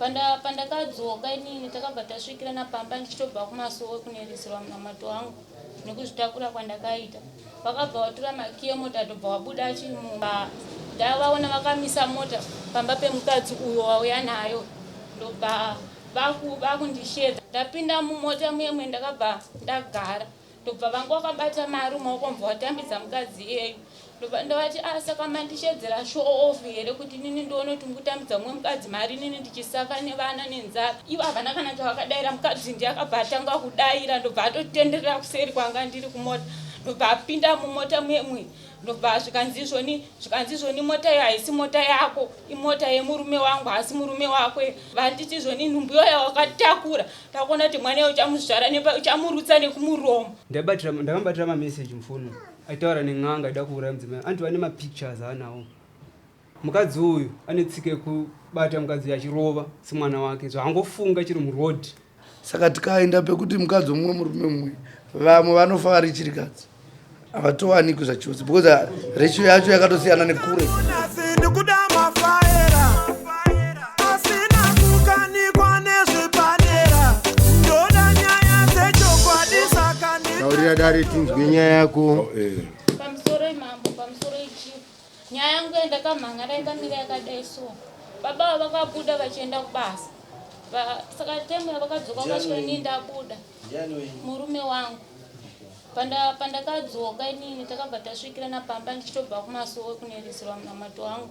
Pandakadzoka inini takabva tasvikira napamba ndichitobva kumasowe kunereserwa munamato wangu nekuzvitakura kwandakaita. Vakabva vatora makiye mota tobva wabuda chimumba. Ndavaona vakamisa mota pamba pemukadzi uyo wauya nayo. Ndobva vakundishedza. Ndapinda mumota muyemwe ndakabva ndagara. Ndobva vangu vakabata mari mumaoko mbva watambidza mukadzi iyeyo. Ndovati saka mandishedzera show off here kuti nini ndoona kuti mukutambidza mumwe mukadzi mari nini ndichisafa nevana nenzara. Ivo havana kana chavakadaira mukadzi ndiye akabva atanga kudaira. Ndobva atotenderera kuseri kwanga ndiri kumota. Ndobva apinda mumota muyemwe. Ndobva zvikanzizvoni mota iyo haisi mota yako, imota yemurume wangu asi murume wakwe. Vanditi zvoni nhumbu iyo yawakatakura takuona kuti mwana uchamuzvara uchamurutsa nekumuromo. Ndakambatira mameseji mufoni aitaura nen'anga aida kuuraya mudzimai. Anti vane mapictures anawo. Mukadzi uyu ane tsika yekubata mukadzi achirova semwana wake zvaangofunga chiri muroad. Saka tikaenda pekuti mukadzi mumwe murume mumwe vamwe vanofa vari chirikadzi havatowanikwi zvachose because ratio yacho yakatosiyana nekure. Taurira Dari tinzwe nyaya yako. Pamusoro imambo, pamusoro ichi. Nyaya yangu yandakamhanga yakamira yakadai so. Baba vakabuda vachienda kubasa. Saka temu vakadzoka kasvika inini ndabuda. Murume wangu. Pandakadzoka inini takabva tasvikira napamba ndichitobva kumasowe kunereserwa munamato wangu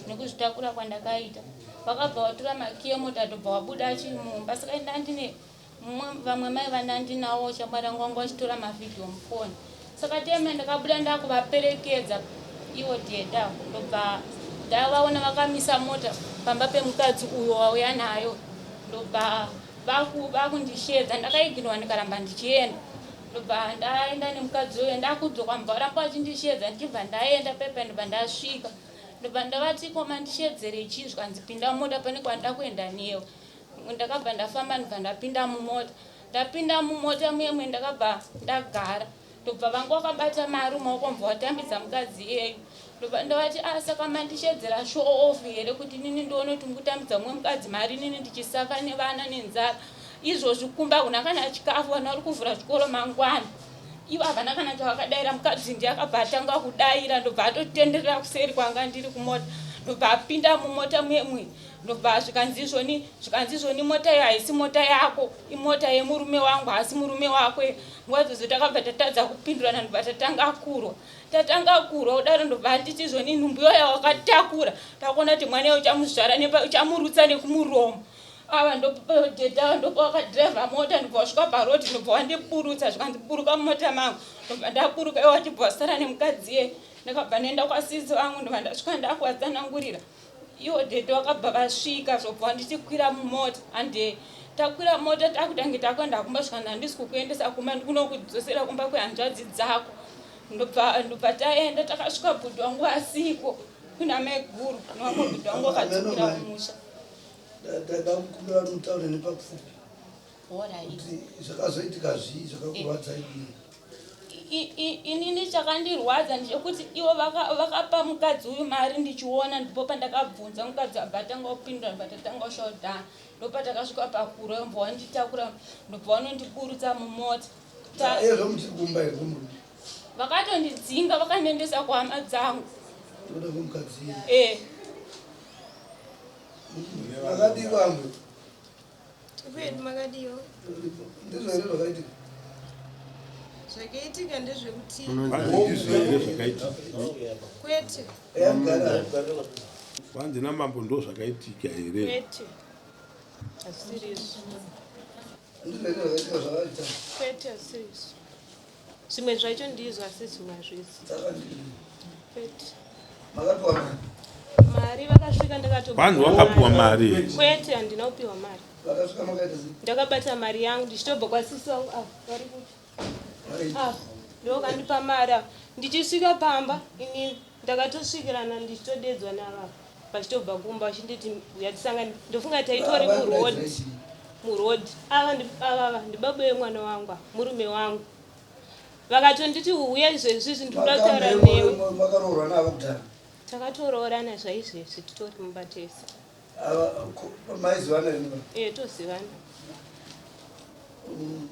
nekuzvitakura kwandakaita. Vakabva vatora makiye mota tobva wabuda chimumba. Saka ndandine vamwe mai vandandinawo shamwari wangu vachitora mavhidhiyo mufoni. Saka teme ndakabuda ndakuvaperekedza ivo dhedha. Ndobva ndavaona vakamisa mota pamba pemukadzi uyo wauya nayo. Ndobva vakundishedza ndakaiginwa ndikaramba ndichienda. Ndobva ndaenda nemukadzi uyo ndakudzoka mbva varamba vachindishedza ndichibva ndaenda pepa ndobva ndasvika. Ndobva ndavati koma ndishedzere chii zvikanzipinda mumota pane kwandida kuenda newo. Ndakabva ndafamba ndobva ndapinda mumota. Ndapinda mumota muyemwe ndakabva ndagara. Ndobva vangu vakabata mari mumaoko mbva watambidza mukadzi iyeyo. Ndobva ndavati saka mandishedzera show off here kuti nini ndoona kuti mukutambidza mumwe mukadzi mari nini ndichisafa nevana nenzara. Izvozvi kumba kuna kana chikafu vana vari kuvhura chikoro mangwana. Ivo havana kana chavakadaira mukadzi ndiye akabva atanga kudaira. Ndobva atotenderera kuseri kwanga ndiri kumota. Ndobva apinda mumota muyemwe. Ndobva zvikanzizvoni mota iyo haisi mota yako, imota yemurume wangu asi murume wakwe. Nguva dzodzo takabva tatadza kupindurana ndobva tatanga kurwa kudaro. Ndobva nditi zvoni nhumbu iyo yawakatakura takuona kuti mwana uchamuzvara uchamurutsa nekumuromo. Ava ndopodhedha ndopo wakadhiraivha mota ndobva wasvika parodi ndobva wandiburutsa zvikandiburuka mumota mangu. Ndobva ndaburuka iwo wachibva wasara nemukadzi iye. Ndakabva ndaenda kwasisi vangu ndobva ndasvika ndakuvatsanangurira. Iwo dhedha wakabva vasvika zvobva wandichikwira mumota. Ande takwira mota takutange takwenda kumba svika ndandisi kukuendesa kumba ndikunokudzosera kumba kwehanzvadzi dzako. Ndobva taenda takasvika bhudhi wangu asiko kuna mai guru nowamwe bhudhi wangu wakadzokera kumusha. Ndakakumbira mutaure nepakufupi kuti zvakazoitika zvii zvakakurwadza inini chakandirwadza ndechekuti ivo vakapa mukadzi uyu mari ndichiona. Ndipo pandakabvunza mukadzi abva atanga kupindura ndobva tatanga kushaudhana. Ndopa takasvika pakurwa mbva wanditakura ndobva wanondiburutsa mumota. Vakatondidzinga vakandiendesa kuhama dzangu. Makadiwa amwe. Kwenu makadiwa. Ndizvo here zvakaitika. Zvakaitika ndezvekuti kwete. Kwanzi namambo ndo zvakaitika here. Kwete. Asiriso. Ndizvo here zvakaitika zvakaita. Kwete asiriso. Zvimwe zvacho ndizvo asi zvimwe hazvisi. Kwete. Makapiwa mari. Mari vakasvika ndakatopiwa. Vanhu vakapiwa mari. Kwete handina kupiwa mari. Vakasvika makaita sei? Ndakabata mari yangu ndichitobva kwasisi wangu vari kuti. Ndokandipa mari. Ndichisvika pamba ini ndakatosvikirana ndichitodedzwa navava. Vachitobva kumba vachinditi yatisangana. Ndofunga taitori muroad. Ava ndibaba vemwana wangu, murume wangu. Vakatonditi uya izvezvi ndinoda kutaura newe. Makaroorwa navo kudhara. Takatoroorana zvaizvezvi titori mumba tese. maizivana ino tozivana.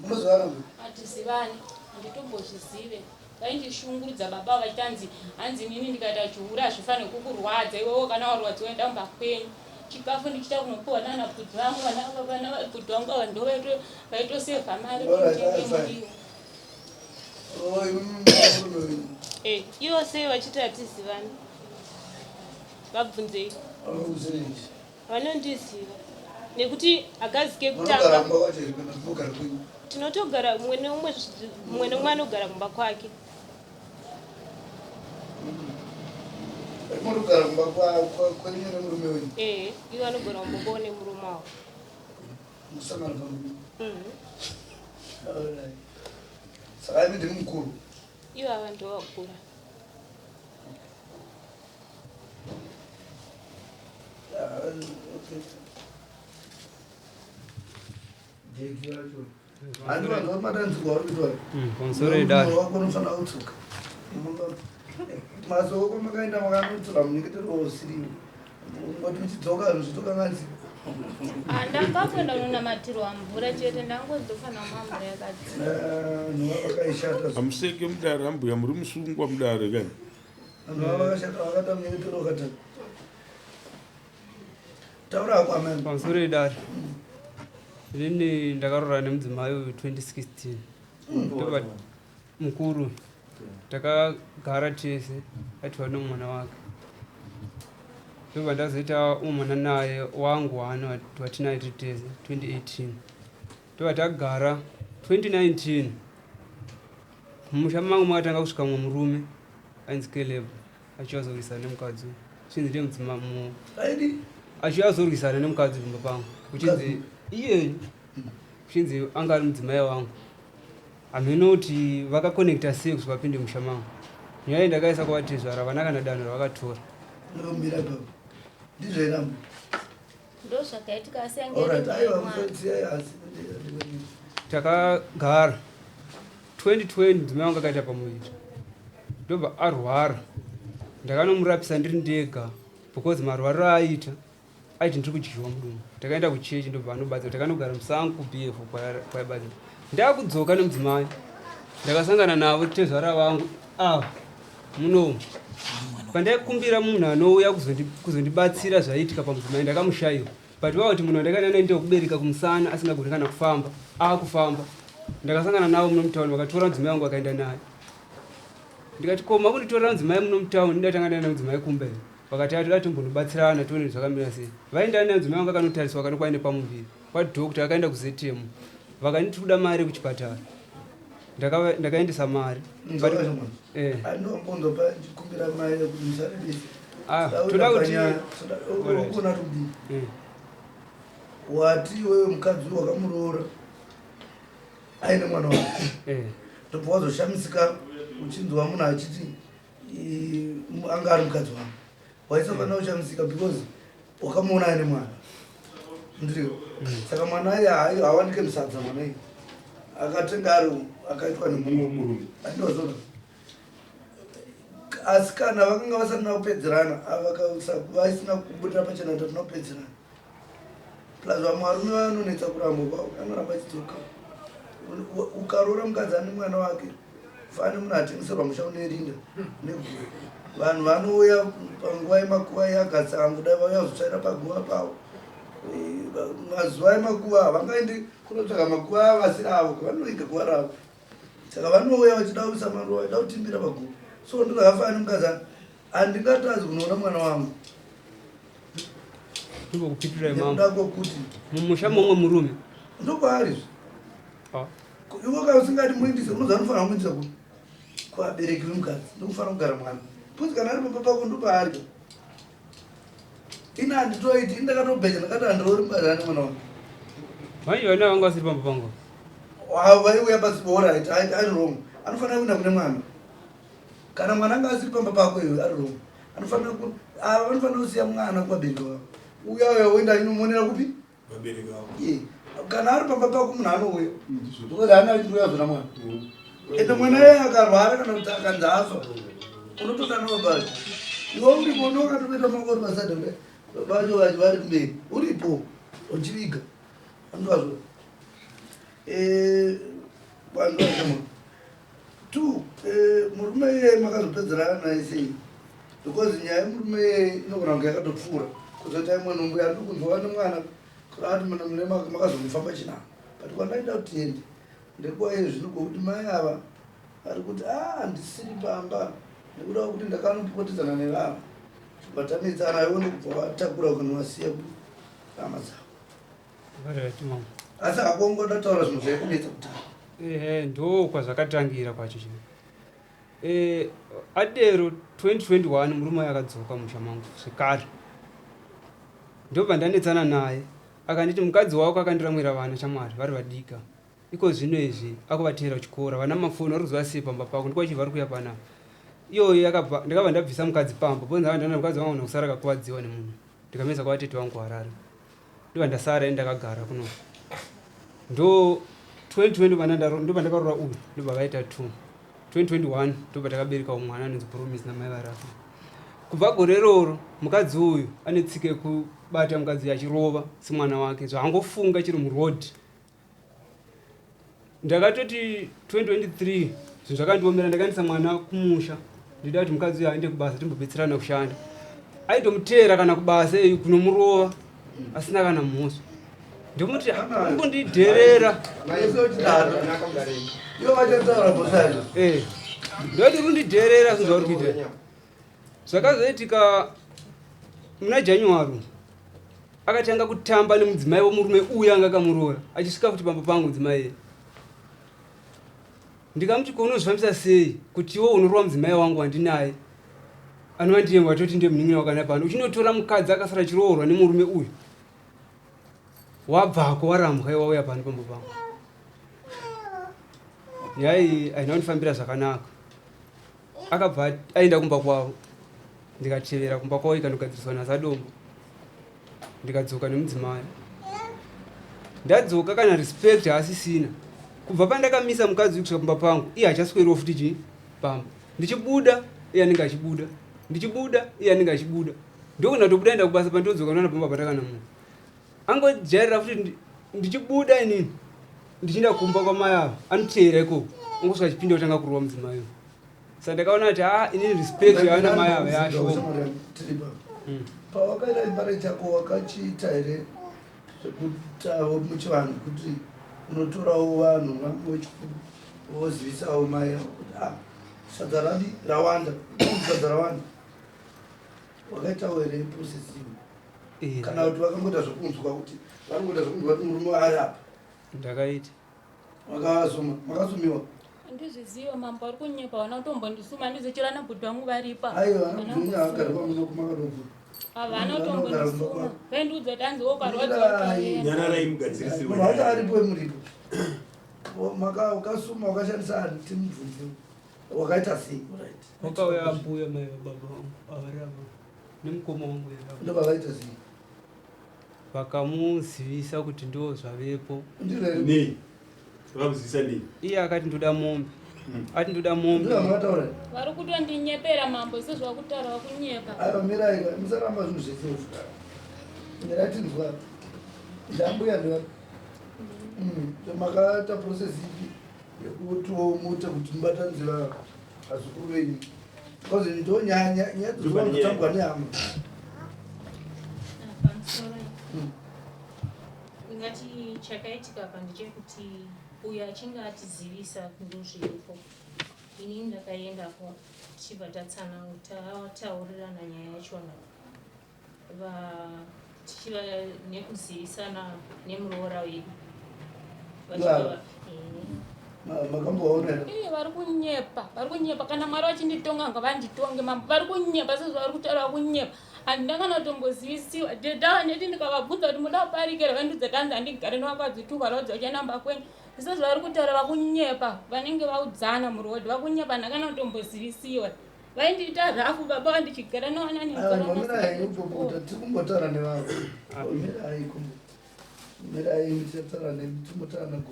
munozivana hatizivani handitombozvizive vaindishungurudza baba vachitanzi hanzi nini ndikaita chiuru hazvifanire kukurwadza iwewo kana warwadziwa enda mumba kwenyu chikafu ndichita kunopiwa nanabvudzi vangu vana vabvudzi vangu ava ndo vaitosevha mari kutenge muriwo. Ivo sei vachiti hatizivani vabvunzei vanondiziva nekuti akazi kekutanga tinotogara mumwe nemumwe anogara kumba kwake. munogara kumba kwenyu nemurume wenyu? Ivo anogara kumba kwavo nemurume wavo. musamana pamurume? saka imi ndiri mukuru? Ivo ava ndo vakura. handi vanhu vamadanzirwa vari kuitwa konsoredawakonifanira kutsuka masoko makaenda makanotsura munyengetero siriwo ngoti muchidzoka zvitokanganzira Ndakakwenda kunonamatirwa mvura chete ndangozofanira mamvura yakadzima. vakaishata Hamuseke mudare ambuya muri musungwa mudare kani. vanhu vava vakashata vakata munyengetero vakata taura kwamene konsoredari inini ndakarora nemudzimai 2016 ndoba mukuru takagara tese atiwa nomwana wake ndoba ndazoita umwana naye wangu wano watinaye titese 2018 ndoba tagara 2019 mumusha mangu makatanga kusvika mumwe murume ainzi Caleb achiwazorwisana nemukadzi chinzi ndemudzimamu achiwazorwisana nemukadzi kumba pangu kuchinzi iye kuchinzi anga ari mudzimai wangu hameno kuti vakakonekta sei kusvika vapinde musha mangu nyaya ndakaisa kuvatezvara vana kana danho ravakatora nomira baba ndizvenambo Ndo zvakaitika takagara 2020 mudzimai wangu akaita pamuviri ndobva arwara ndakanomurapisa ndiri ndega because marwariro aaita aiti ndiri kudyiwa mudumo takaenda kuchechi ndobva anobatsira takanogara musango kubf kwaibatsira ndakudzoka nemudzimai ndakasangana navo tezvara vangu ava munomu pandaikumbira munhu anouya kuzondibatsira zvaiitika pamudzimai ndakamushayiwa but vava kuti munhu wandakanana ndekubereka kumusana asingagoni kana kufamba akufamba ndakasangana navo muno mutauni vakatora mudzimai wangu vakaenda naye ndikati koma kunditorera mudzimai muno mutauni ndatangana nemudzimai kumberi vakati atoda timbondobatsirana tione zvakamira sei vaenda nemudzimai wangu akanotariswa kanokwaine pamuviri kwadhokta akaenda kuzetemu vakanditi kuda mari kuchipatara ndakaendesa mari andombondopa ndikumbira mai kuti musarebesa toda kuti ukona tudi wati wewe mukadzi wakamuroora aine mwana wake tobva wazoshamisika uchinzwa munhu achiti anga ari mukadzi wangu waisafanira kushamisika because wakamuona aine mwana ndiriwo saka mwana aye hawandike musadza mwana iyi akatenga ari akaitwa nemumwe murume andozona asi kana vakanga vasina kupedzerana vasina kubudira pachena kuti atina kupedzerana plus vamwe varume vanonetsa kuramba kwavo anoramba achidzoka ukaroora mukadzi ane mwana wake fane munhu atengeserwa musha unerinda neguru vanhu vanouya panguva yemakuva yagatsa anguda vauya kuzotsvaira paguva pavo mazuva emakuva havangaendi kunotsvaga makuva avasiri avo vanoriga guva ravo saka vanouya vachida kuvisa maruva vachida kutimbira paguva so ndozvakafanira mukadzi handingatadzi kunoona mwana wangu ndokupitirai kokuti mumusha momwe murume ndokwarizvo ivo ka usingati muindise unoziva anofanira kumuindisa kuti kuabereki vemukadzi ndokufanira kugara mwana puzi kana ari papa pako ndopaarika ina handitoiti indakatobhenya ndakati handiroori mukadzi ane mwana wangu vai vana vanga vasiri pamba pangu vaiuya pasiborit ari wrong anofanira kuenda kune mwana kana mwana anga asiri pamba pako iwe ari wrong ava vanofanira kusiya mwana kuvabereki vavo uya uenda inomonera kupi kana ari pamba pako munhu anouya because haana achiuya zvona mwana ende mwana iye akarwara kana kuti akanzi afa unotoda navabari iwe uripo ndokatopeta makori pasada vacho vacho vari kumberi uripo uchiviga andwazvo vanhu vazvama two murume iye makazopedzerana naye sei because nyaya yemurume iye inogona kunge yakatopfuura kuzoita imwe nhumbu yari kunzwa nemwana kuti murume makazomufamba chinako but kwandaida kuti tiende ndekuva iye zvino kuti mai ava ari kuti handisiri pamba nekuda kuti ndakanopotedzana nevava vatamidzana ione kubva vatakura kana vasiya hama dzavo asi hakongodataura zvinhu zvaikunetsa kutanga ndo kwazvakatangira kwacho chino adero 2021 murume akadzoka musha mangu zvikare ndo pandanetsana naye akanditi mukadzi wako akandiramwira vana chamwari vari vadika iko zvino izvi akuvatera chikora vana mafoni vari kuzovasiye pamba pako ndikwachiva vari kuya panapa iyoyo ndakabva ndabvisa mukadzi pamba ponza ndana mukadzi wangu nokusara akakuwadziwa nemunhu ndikamisa kwavatete vangu harare ndiva ndasara endakagara kuno ndo 2020 ndo pandakarora uyu ndobva vaita 2 2021 ndobva takabereka umwana anonzi Promise namai varapo kubva gore roro mukadzi uyu ane tsike kubata mukadzi achirova semwana wake zvaangofunga chiri muroad ndakatoti 2023 zvinhu zvakandiomera ndakaendesa mwana kumusha ndida kuti mukadzi uyu aende kubasa timbobetserana kushanda aitomutera kana kubasa iyi kunomurova asina kana mhosva ndomuti kumbondidherera ndoti rundidherera zvinhu zvauri kuita zvakazoitika muna January akatanga kutamba nemudzimai womurume uyu anga akamurora achisvika kuti pamba pangu mudzimai ndikamuti ko unozvifambisa sei kuti iwo unorova mudzimai wangu wandinaye anova ndiye watoti ndiye munin'ina wakana pano uchinotora mukadzi akasara chiroorwa nemurume uyu wabvako warambwa iwauya pano pamba pangu nyaya iyi haina kundifambira zvakanaka akabva aenda kumba kwavo ndikatevera kumba kwavo ikandogadziriswa nazadombo ndikadzoka nemudzimai ndadzoka kana respect haasisina kubva pandakamisa mukadzi kusvika kumba pangu iye hachasweriwo futi chi pamba ndichibuda iye anenge achibuda ndichibuda iye anenge achibuda ndokuna tobuda enda kubasa pandodzoka ndoona pamba patakana munhu angojairira futi ndichibuda inini ndichienda kumba kwamai ava anoteera ikoko ungosvika chipinda kutanga kurova mudzimai saka ndakaona kuti inini respect yaana mai ava yashoma pawakaita imbare chako wakachiita here zvekutawo muchivanhu kuti unotorawo vanhu vangu wozivisawo mai avo kuti sadza radi rawanda sadza rawanda wakaitawo here process kana kuti vakangoita zvokunzwa kuti vakangoita zvokunzwa kuti murume ari apa ndakaita makasumiwa handizviziva mambo ari kunyepa vana kutombondisuma ndizochirana bhudhi vangu varipa aiwa vanobvunya vagara pamunokumakadoko havana kutombondisuma vaindiudza kuti hanzi wokarwadzimunhu wacho aripo emuripo ukasuma wakashandisa ani timubvunze wakaita sei wakauya ambuya mai vababa avarava nemukoma wangu ndo vakaita sei vakamuzivisa kuti ndo zvavepo vakuzivisa nei iye akati ndoda mombe ati ndoda mombe makataura vari kutondinyepera mambo sezvakutaura vakunyepa aiwa mirai musaramba zvinhu zvesefu ndiratinzwa ndambuya ndiva makaita process ipi yekutomute kuti mubatanizira vazukuru venyu because ndo nyaya dzozotambwa nehama ingati chakaitika apa ndechekuti uyo achinge atizivisa ndozviripo ini ndakaendapo tichibva tataurirana nyaya yachona tichiva nekuzivisana nemuroora wedu makamboaona vari kunyepa kana mwari vachinditonga ngavanditonge mambo vari kunyepa sezvo vari kutaura kunyepa handindakana kutombozivisiwa dedava neti ndikavabvunza kuti muda kuparikira vandudza tanzi handigare nevakadzituka raudza uchanamba kwenyu sezvo vari kutaura vakunyepa vanenge vaudzana murodhi vakunyepa ndakana kutombozivisiwa vaindiita rafu baba vandichigara nevananiomira tikumbotaura nevavo mirai tichataura netimbotaura nago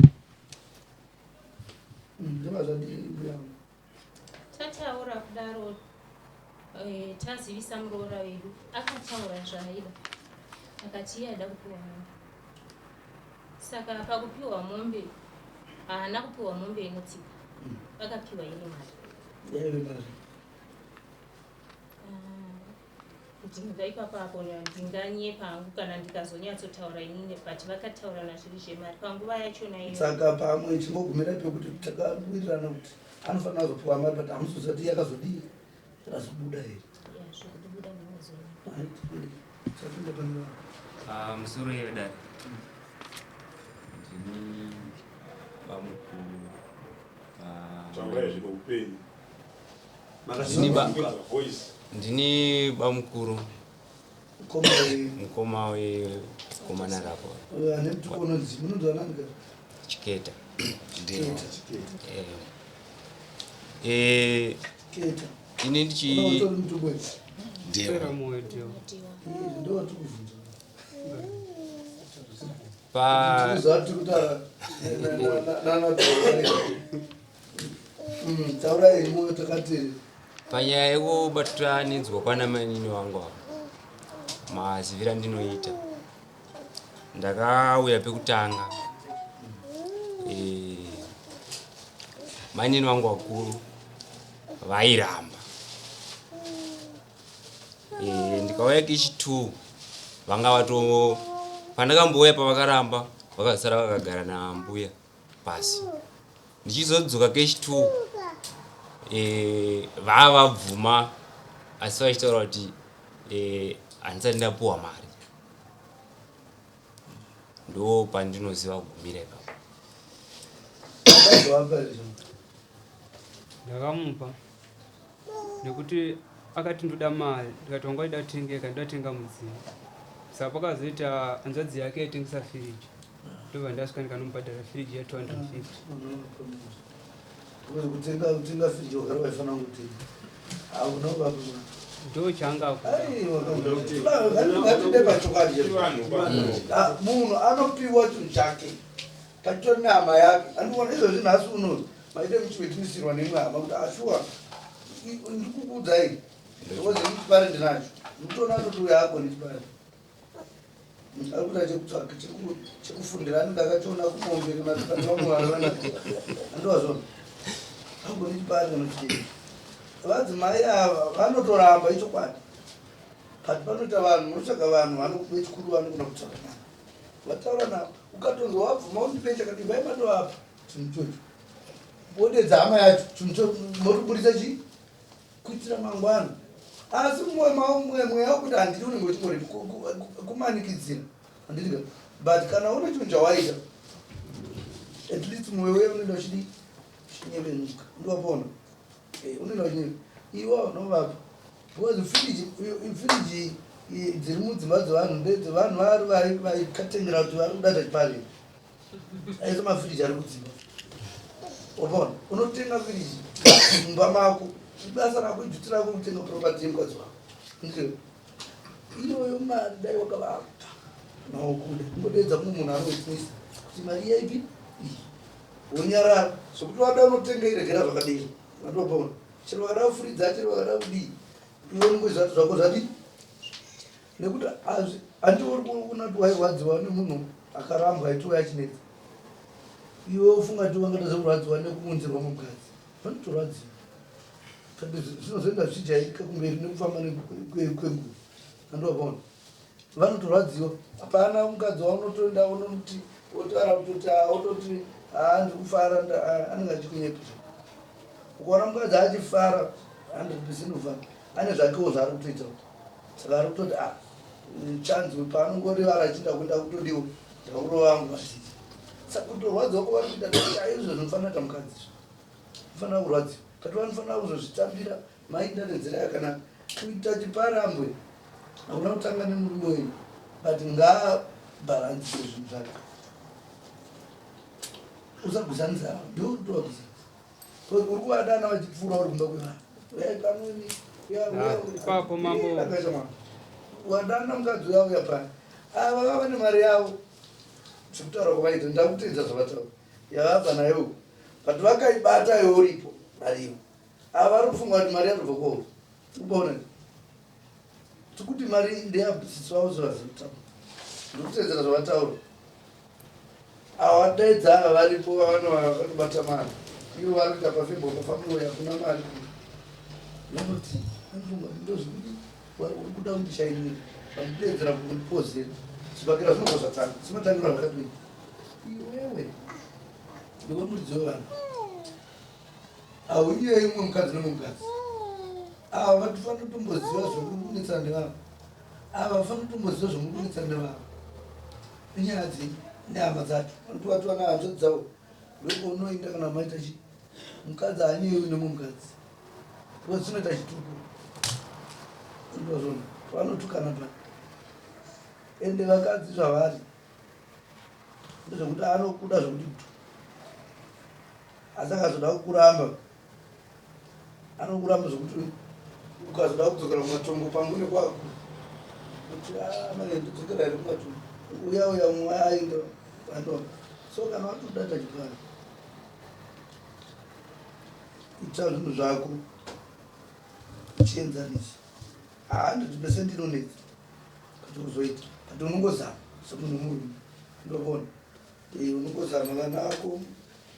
ndivazvadiyangu tataura kudaro tazivisa muroora wedu akataura zvaaida akati iye ada kupiwa mombe. Saka pakupiwa mombe haana kupiwa mombe inotsika, akapiwa ine mari. Kuti ndaipapo apo ndinganyepa hangu kana ndikazonyatsotaura inini, but vakataura nazviri zvemari panguva yachona iyo. Saka pamwe chingogumira pekuti takawirirana kuti anofanira kuzopiwa mari, but hamusozati yakazodii razobuda here. Zvokubuda mumazuva. Musoro yedare ndini bamukuru ndini bamukuru mukoma wekomana rapo Chiketa. Ini ndichi pa panyaya yekubatanidzwa kwana manini wangu apo mazivira ndinoita ndakauya pekutanga manini wangu wakuru vairamba ndikauya kechi2 vanga vato pandakambouya pavakaramba vakasara vakagara nambuya pasi. Ndichizodzoka kechi2 vava vabvuma asi vachitaura kuti handisati ndapuwa mari. Ndo pandinoziva kugumira ipapo. Ndakamupa nekuti akati ndoda mari, ndikati wanga ida kutengeka ndotenga mudziyo. Saka pakazoita hanzvadzi yake yaitengesa firiji, ndobva ndasvika ndikanomubhadhara firiji ya250. kutenga firiji wakari waifanira kutenga hauna baba ndo changa ngatinde pachokwadi munhu anopiwa chinhu chake pachitori nehama yake. Andikuona izvo zvinhu asi uno maite muchivetinisirwa nemwe hama kuti ashuwa ndikukuudzai because ndichipare ndinacho nditoona kuti uyo agoni chipare akuita chekutsvaka chekufundira anenge akachiona kumombe kanaamuvarana andowazvona agoni chipare kanochitei. Vadzimai ava vanotoramba ichokwadi but panoita vanhu munotsvaga vanhu vechikuru vanogona kutsvaga navo vataura navo ukatonzi wabvuma undipe chakati vaimatovapa chinhu chocho vodedza hama yacho chinhu chocho motoburisa chii kuitira mangwana. Asi mweya wekuti handidi unenge uchingorei kumanikidzira handidika but kana una chinhu chawaita at least mwoyo weyo unoenda uchidi chinyevenuka ndowapona unoenda uchinyevenuka iwo novapa because firiji dziri mudzimba dzevanhu ndedzevanhu vari vaikatengera kuti vari kudata chipari aise mafiriji ari kudzimba wapona unotenga firiji mumba mako ibasa rako ijuti rako kutenga propati yemukadzi wako ndiro iyoyo mari dai wakavapa maokuda ungodedza kumwe munhu anoitinisa kuti mari yaipi iyi wonyarara sokuti wada unotenga iregera zvakadii andopona chero vakada kufuridza chero vakada kudii iwe unongoizvati zvako zvadii nekuti handiori kunati wairwadziwa nemunhu akarambwa aitiwa yachinetsa iwe ufunga ti wangada zekurwadziwa nekumunzirwa mukadzi vanotorwadziwa zvinozoenda zvichaitika kumberi nekufamba kwenguva andopona vanotorwadziwa hapana mukadzi waunotoenda unoti otara kutoti ototi handikufara anenge achikunyepisha ukaona mukadzi achifara 100% ufara ane zvakewo zvaari kutoita saka ari kutoti chanzwe paanongorevara achiinda kuenda kutodiwa ndaurova vangu vazhinji saka kutorwadziwa kwavari kuita chaizvo zvinofanira kuita mukadzi unofanira kurwadziwa kati vanofanira kuzozvitambira mainda nenzira yakanaka kuita chiparambwe hauna kutanga nemurume wenyu but ngaabharansise zvinhu zvake usagwisanisa ndotoagwisanisa uri kuvadana vachipfuura uri kumba kwevanhu ipapo mambo wadana mukadzi uyauya pani ava vava nemari yavo zvekutaura kwavaita ndakutedza zvavataura yavabva nayo but vakaibata yo uripo mariyo ava vari kufunga kuti mari yanobva kwauri ubaona tikuti mari ndeyabvisisi vavo zvavazotama ndokutedzera zvavataura avadaidza ava varipo vavana vakatobata mari ivo vari kuita pafembo pafamiliwe hakuna mari vanoti ndozvikuti uri kuda kundishainira vandidedzera kundipozera zvipakira zvinobva zvatanga zvimatangira zvakadii iwewe ndikomuridzi wevanhu auiye imwe mukadzi nemukadzi ava vatifanira kutomboziva zvokunetsa nevavo ava vafanira kutomboziva zvokunetsa nevavo inyaya dzenyu nehama dzacho vanotovativa nahanzvadzi dzavo loko unoenda kana maita chi mukadzi haanyewi nemwe mukadzi because chinoita chituko ndozvona vanotukana pa ende vakadzi zvavari ndezvekuti anokuda zvokuti asi akazoda kukuramba anokuramba zvokuti ukazoda kudzokera kumatombo pangu nekwako kuti manendodzokera iri kumatombo uya uya mumwe ainda ando so kana watoda tachikara ita zvinhu zvako uchienzanisa handiti pese ndinonetsa kuti uzoita kuti unongozama semunhu munhu ndovona unongozama vana ako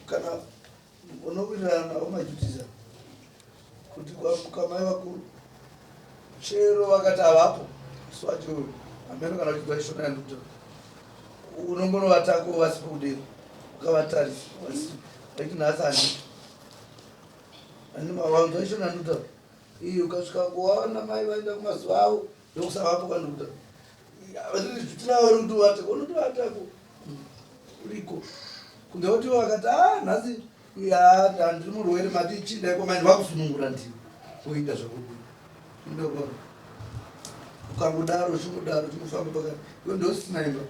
kana unowirirana navo majutisa kuti kwamai vakuru chero vakati havapo swacho ameno kana uchidza ishona yandokuta unongonovatako vasipo kudero ukavatarisa vasipo vaiti nhasi handiti wanza ishona yandokuta iyo ukasvika kuvaona mai vaenda kumazuva avo ndokusavapo kandokuta tinavo uri kuti uvateko unotovatako uriko kunge kuti vakati nhasi handiri murwere mati chidaiko maindi vakusunungura ndivo uita zvakudii ndokona ukangodaro chingodaro chinofamba pakati iwe ndosina imba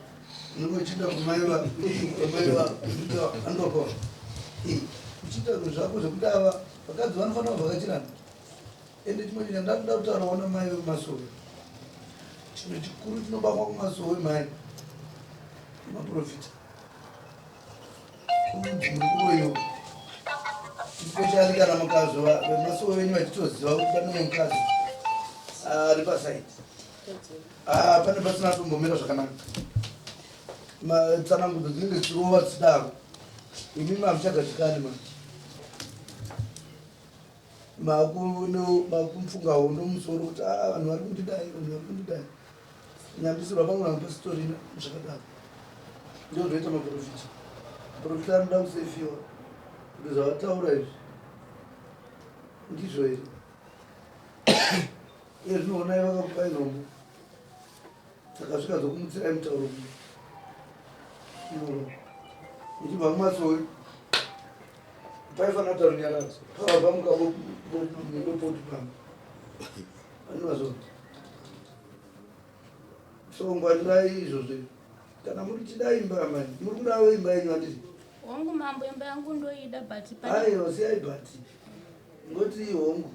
unongochida kumaiva andokona uchiita zvinhu zvako zvekuti ava vakadzi vanofanira kuvhakachirana ende chimwe chinhu ndakuda kutaura ona mai vemasove chinhu chikuru chinobangwa kumasove mai maprofita kunzi muri kuroiwa especially kana mukazi vemasove venyu vachitoziva kuti pane mumukazi ari pasaiti pane pasina tombomira zvakanaka tsanangudzo dzinenge dzichirova dzichidaro imi mamuchagadzikani makumfunga hondo musoro kuti vanhu vari kundidai vanhu vari kundidai nyambisirwa pamwe namupasitorina zvakadaro ndo zvoita maprofita profita anoda kusefiwa kuti zvavataura izvi ndizvo here iye zvinoonai vakakupai nhombo saka svika dzokumutsirai mutauro ichibva kumasoi paifanira kutaura nyaradzo pavabva mukapoti pamwe anivazvo so ngwanirai izvozvo kana muri chida imba amai muri kudawo imba yenyu handiti hongu mambo imba yangu ndoida but aiwa siyai bhati ngoti hongu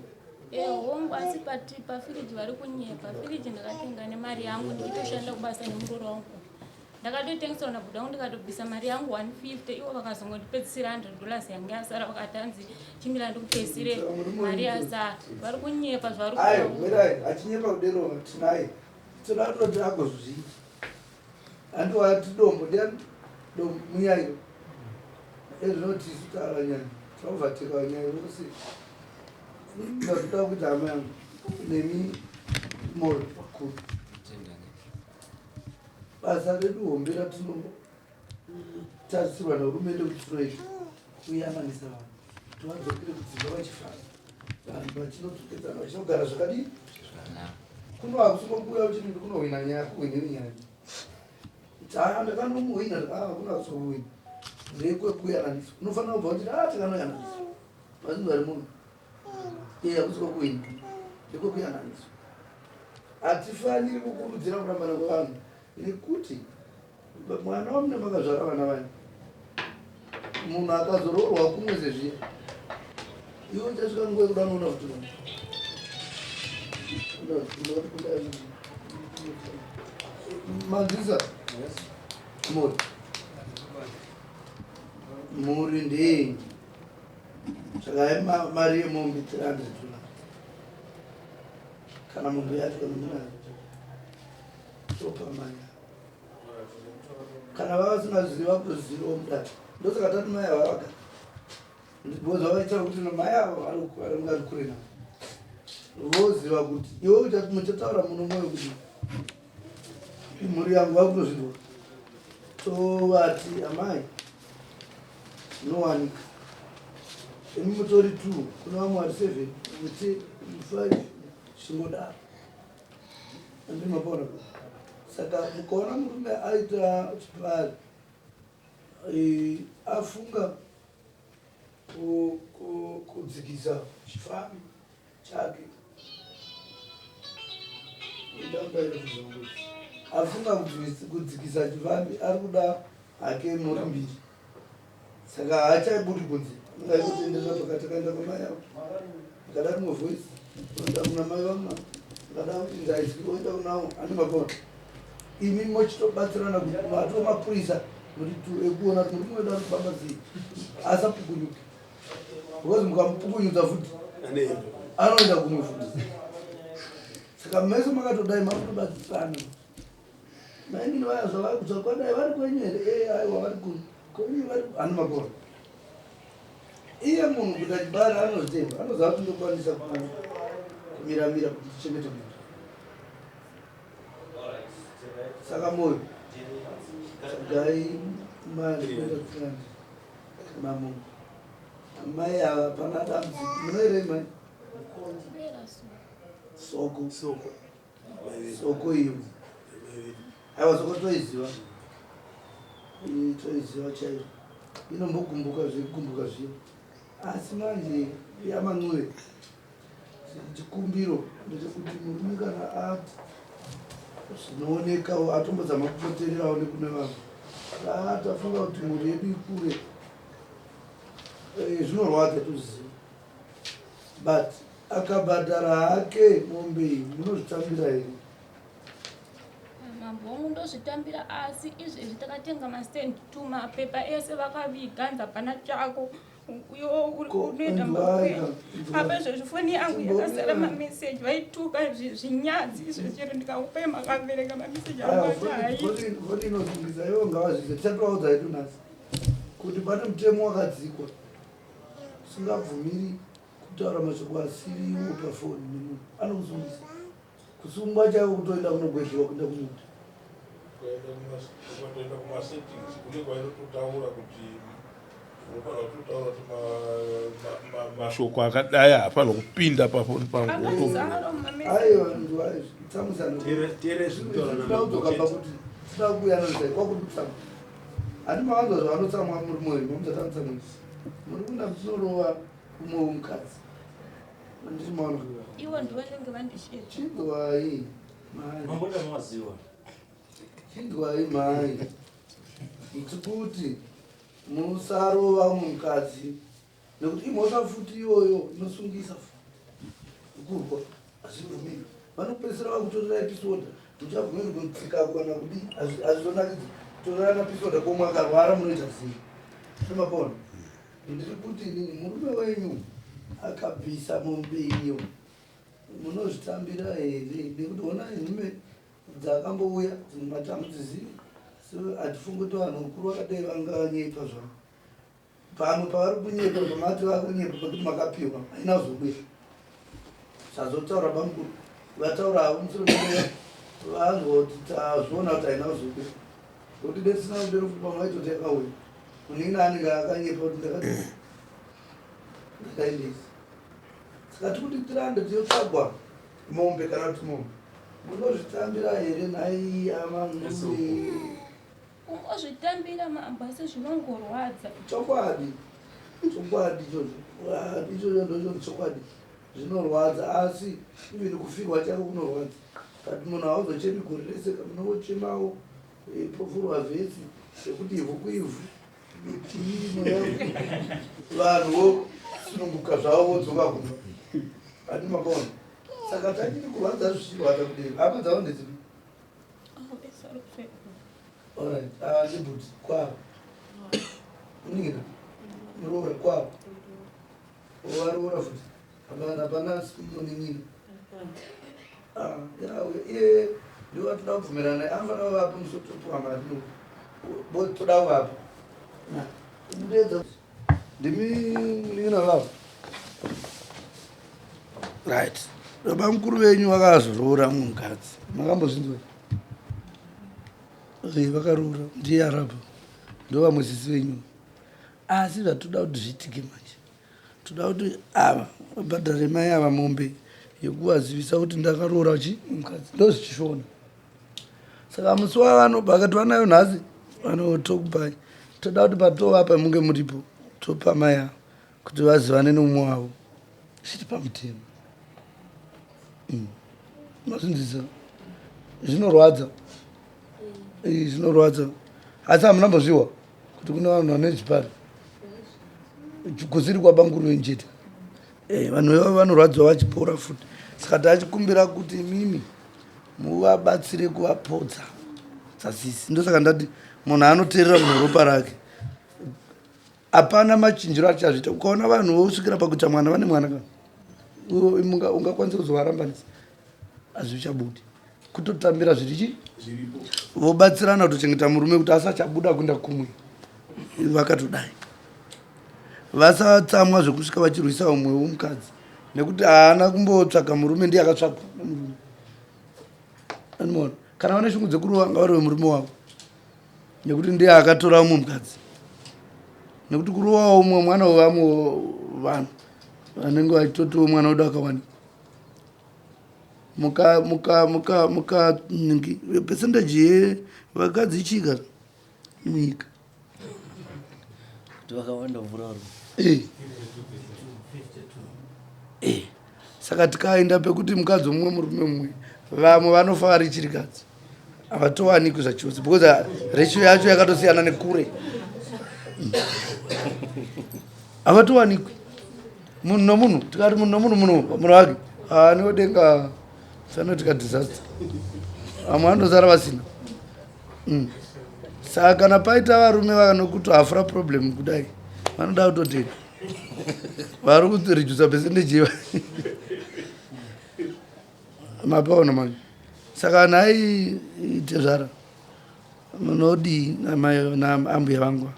hongu asi pafiriji vari kunyepa firiji ndakatenga nemari yangu ndichitoshanda kubasa nemuroro wangu ndakatotengeswa nabhuda wangu ndikatobvisa mari yangu 150 ivo vakazongondipedzisira $100 yangu yasara vakatanzi chimbira ndikupedzisire mari yasara vari kunyepa zvari mirai achinyepa kudero tinaye toda toti agozvii handowati dombo ndiani muyairo ezvinoti sutaura nyaya tinobvateka nyaya rose ndatoda kuti hama yangu nemi moro pakuru basa redu hombe ratinotarisirwa nehurumende kuti tinoita kuyananisa vanhu kuti vadzokere kudzimba vachifara vanhu vachinodzokedzana vachinogara zvakadii kuno hakusingobuya uchinindi kunohwina nyaya kuhwiniri nyaya ndakanomuhwina kuna kusohwina ndekwekuyananisa unofanira kubva kuti tikanoyananisa vazinhu vari munhu hakusingokuhwina ndekwekuyananisa hatifaniri kukurudzira kurambana kwevanhu nekuti mwana wamune makazvara vana vanyu munhu akazoroorwa kumweze zviya iwe chasvika nguva yekuda unoona kuti manzisa muri ndei zvakaya mari yemombe $300 kana munhu yacho kana muna topa mari kana vasingaziva kuziva mudaro ndosaka tati mai ava vaga because vavaitaura kuti mai avo vari kure navo voziva kuti iwe muchataura muno moyo kuti mhuri yangu vakutozvidwa tovati amai munowanika imi mutori 2 kuna vamwe vari 7 kuti 5 chingodaro andimapona saka mukaona murume aita chipari afunga kudzikisa chifambi chake afunga kudzikisa chifambi ari kuda hake mhuri mbiri saka haachabudi kunze ngaikutenderera pakati kaenda kwamai avo akada kumwe voice oenda kuna mai vamwe akada kuti ndaiswi oenda kunawo andimapona imi mochitobatsirana kuti mato mapurisa muri ekuona kuti muri kunoda kufamba sei asapukunyuke because mukamupukunyudza futi anoenda kumwe futi saka mese makatodai makutobatsirana maingini vaya zvavari kutsvakwadai vari kwenyu here aiwa vari kwenyu vari andimapona iye munhu kuti achibara anozvitemba anoziva kuti ndokwanisa kumiramira kuti tichengete munhu saka moyo gai mari kuenda kufrandi kana munhu mai ava pana damzi munoerei mai soko iyo aiwa soko toiziva chaivo inombogumbuka zvekugumbuka zviyo asi manje yamanure chikumbiro ndechekuti murume kana ati zvinoonekawo atombozama kupotererawo nekune vanhu tafunga kuti mhuri yedu ikure zvinorwadza toziva but akabhadhara hake mombe munozvitambira here mambo wangu ndozvitambira asi izvezvi takatenga mastand 2 mapepa ese vakaviganza pana chako unoenda makwena apa izvezvi foni yangu yakazara mameseji vaituka zvinyadzi izvezvi chero ndikaupai makavereka mameseji foni inozungisa ivo ngavazvize tichatovaudza yedu nhasi kuti pane mutemo wakadzikwa usingabvumiri kutaura mashoko asiriwo pafoni nemunhu anokusungisa kusungwa chaiwo kutoenda kunogwedliwa kuenda kumuti kuenda kumasettings kune kwainototaura kuti unofanira kutotaura kuti mashoko akadai haafanira kupinda pafoni pangu aiwa ndwaitsamusanodzoka pakuti sina kuyananisa kwakuti kutsamwa handi mavanzwa zvavanotsamwa muri moyo mamusatsamutsamwisi muri kunda muchinorova umwe mukadzi anditi maona iwo ndivanenge vandishira chindwai chindwai mai ndikuti musarova umwe mukadzi nekuti imhosva futi iyoyo inosungisa kurwa hazvibvumiri vanopedzisira vakutorera episoda muchabvumiri kutsika kana kudi hazvizonakidzi torerana episoda komwe akarwara munoita sei semapona ndiri kuti inini murume wenyu akabvisa mumberiyo munozvitambira here nekuti onai nhume dzakambouya dzimwe matamudzizivi so hatifungi kuti vanhu mukuru vakadai vanganyepa zvavo pamwe pavari kunyepa pamati vari kunyepa pekuti makapiwa haina zobuya zvazotaura bamukuru vataura havo musoro vanzwa kuti tazviona kuti haina zobuya nokuti detisina kudero kuti pamwe vaitoti yakauya munini anenge akanyepa kuti ndakaendesa saka tikuti tirande tiyotsvagwa mombe kana kuti mombe munozvitambira here nhai amanhume ungozvitambira mambo asi zvinongorwadza chokwadi ichocho ndocho chokwadi zvinorwadza asi ivini kufirwa chako kunorwadza kati munhu hauzochemi gore rese kamunongochemawo pofurwa vhesi sekuti ivhu kuivhu vanhuwo sununguka zvavo vodzoka kumba hati makaona saka tachiri kurwadza zvichirwadza kudei hama dzavo ndedzivi ndibhuti kwavo uningira muroora kwavo waroora futi hapana munin'ina iye ndiwatoda kubvumirana naye anofanira vapo musotopuwa mari toda baba ndimi baba right baba mukuru wenyu vakazorora mukadzi makambozvinzwa vakarora ndiye arabha ndo vamwezisi venyu asi zvatoda kuti zvitike manje toda kuti ava vabhadhare mai ava mombe yekuvazivisa kuti ndakaroora chi mukadzi ndo zvichishona saka musi wavanobva akati vanayo nhasi vanotokupai toda kuti patovapa munge muripo topa mai avo kuti vazivane nomumwe wavo zviri pamutemo mazvinzisa zvinorwadza zvinorwadza asi hamunambozviwa kuti kuna vanhu vane zvipari kusiri kwabanguru wenjeta vanhu vavo vanorwadziwa vachipora futi saka tachikumbira kuti mimi muvabatsire kuvapodza dzasisi ndosaka ndati munhu anoteerera munhu ropa rake hapana machinjiro achazviita ukaona vanhu vosvikira pakuita mwana vane mwana kana ungakwanisa kuzovarambanisa hazvichabudi kutotambira zviri chi vobatsirana kutochengeta murume kuti asachabuda kuenda kumwe vakatodai vasatsamwa zvekusvika vachirwisa umwe womukadzi nekuti haana kumbotsvaga murume ndiye akatsvagwa nemurume animona kana vane shungu dzekurova ngavarewe murume wavo nekuti ndiye akatora umwe mukadzi nekuti kurovawo umwe mwana wevamwe vanhu vanenge vachitotiwo mwana wedu akawanikwa percentage yevakadzi ichika munyika kuti vakawanda mvura saka tikaenda pekuti mukadzi mumwe murume mumwe vamwe vanofa vari chirikadzi havatowanikwi zvachose because ratio yacho yakatosiyana nekure havatowanikwi munhu nomunhu tikati munhu nomunhu munhu wake neodenga sanotika disaster vamwe vandosara vasina saka kana paita varume vanokuti hafura problem kudai vanoda kutotenda vari kuredusa percentage mapaona manje saka nhai itezvara munodi naambuya vangu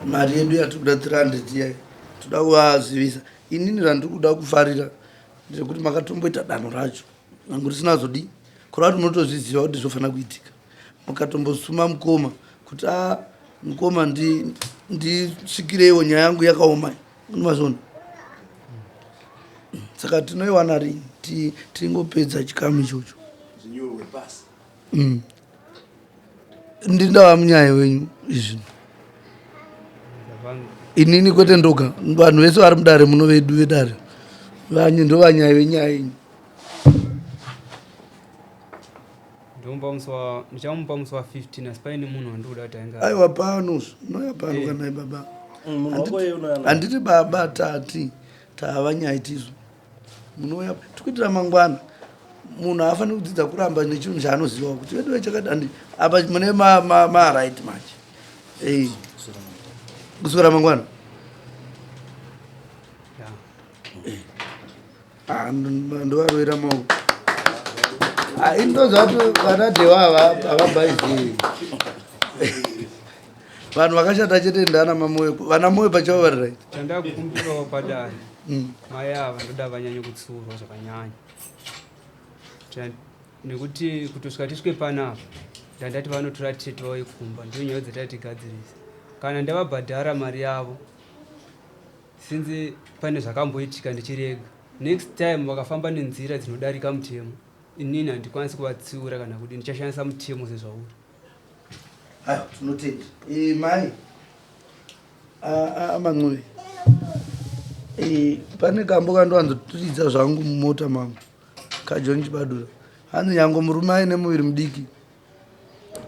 mari yedu yatikuda 300 yai toda kuvazivisa inini zvandiri kuda kufarira ndekuti makatomboita danho racho nangu risina zodi kurava kuti munotozviziva kuti zvofanira kuitika mukatombosuma mukoma kuti mukoma ndisvikireiwo nyaya yangu yakaoma nimazvona saka tinoiwana rini tingopedza chikamu ichocho ndindava munyaya wenyu izvi inini kwete ndoga vanhu vese vari mudare muno vedu vedare vanye ndo vanyaya venyaya yenyu ndichamupa musi wa 15 asi paine munhu wandikuda kuti ainge aiwa pano unoya pano kana baba handiti baba tati tava nyaya itizo munoya tikuitira mangwana munhu haafaniri kudzidza kuramba nechinhu chaanoziva kuti vedu vechakadandi apa mune maright manje kuswera mangwana ndovarovera maoko indozvati vanadhewa havabhaizii vanhu vakashata chete ndana mamoyo vana moyo pachavo vari right chandakukumbirawo padare mai ava ndoda vanyanye kutsurwa zvakanyanya nekuti kutosvika tisvike panapa ndandati vanotora tete vavo ikumba ndio nyaya dzatatigadzirisa kana ndavabhadhara mari yavo sinzi pane zvakamboitika ndichirega next time vakafamba nenzira dzinodarika mutemo inini handikwanisi kuvatsiura kana kuti ndichashandisa mutemo sezvauri haya tinotenda mai aman'owe pane kambo kandovanzoturidza zvangu mumota mangu kajon chibadura hanzi nyange murume aine muviri mudiki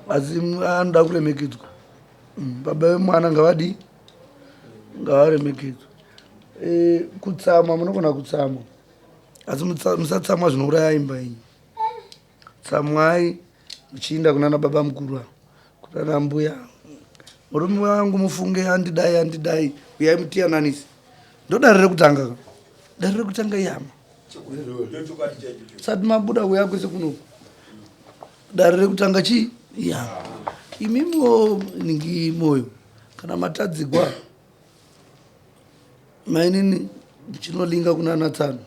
asi anoda kuremekedzwa baba vemwana ngavadi ngavaremekedzwa kutsamwa munogona kutsamwa asi musatsamwa zvinouraya imba yenyu tsamwai muchiinda kunana baba mukuru avo kunana mbuya murume wangu mufunge andidai uyai mutiyananisi ndo dare rekutanga yama sati mabuda uya kwese kunoku dare rekutanga chii ya imimo ningi moyo kana matadzigwa mainini chinolinga kuna ana tsano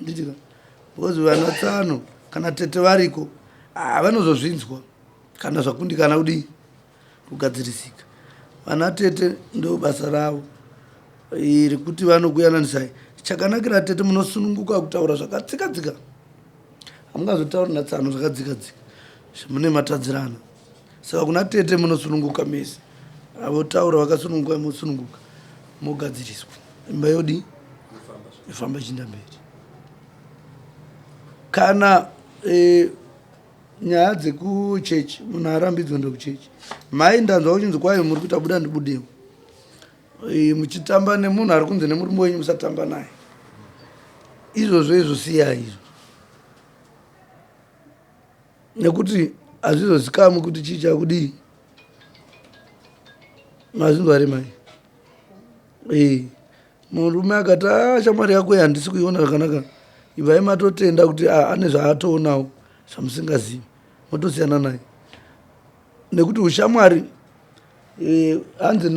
nditika because vana tsano kana tete variko vanozozvinzwa kana zvakundikana kudi kugadzirisika. Vana tete ndo basa ravo rekuti vanokuyanisai. Chakanakira tete munosununguka kutaura zvakadzikadzika, hamungazotauri natsano zvakadzikadzika mune matadzirana. Saka kuna tete munosununguka mese, avotaura vakasununguka musununguka mogadziriswa, imba yodi ifamba chinda mberi. Kana nyaya dzekuchechi munhu arambidzwa ndekuchechi, mai ndanzwa uchinzi kwayo muri kuita buda ndibudemo, muchitamba nemunhu ari kunze nemurume wenyu musatamba naye. Izvozvo siyai izvo, nekuti hazvizozikamwi kuti chii chakudii. Mazinzwa ere mai? Murume akati shamwari yako handisi kuiona zvakanaka, ibvai matotenda kuti ane zvaatoonawo zvamusingazivi, motosiyana naye. Nekuti ushamwari hanzi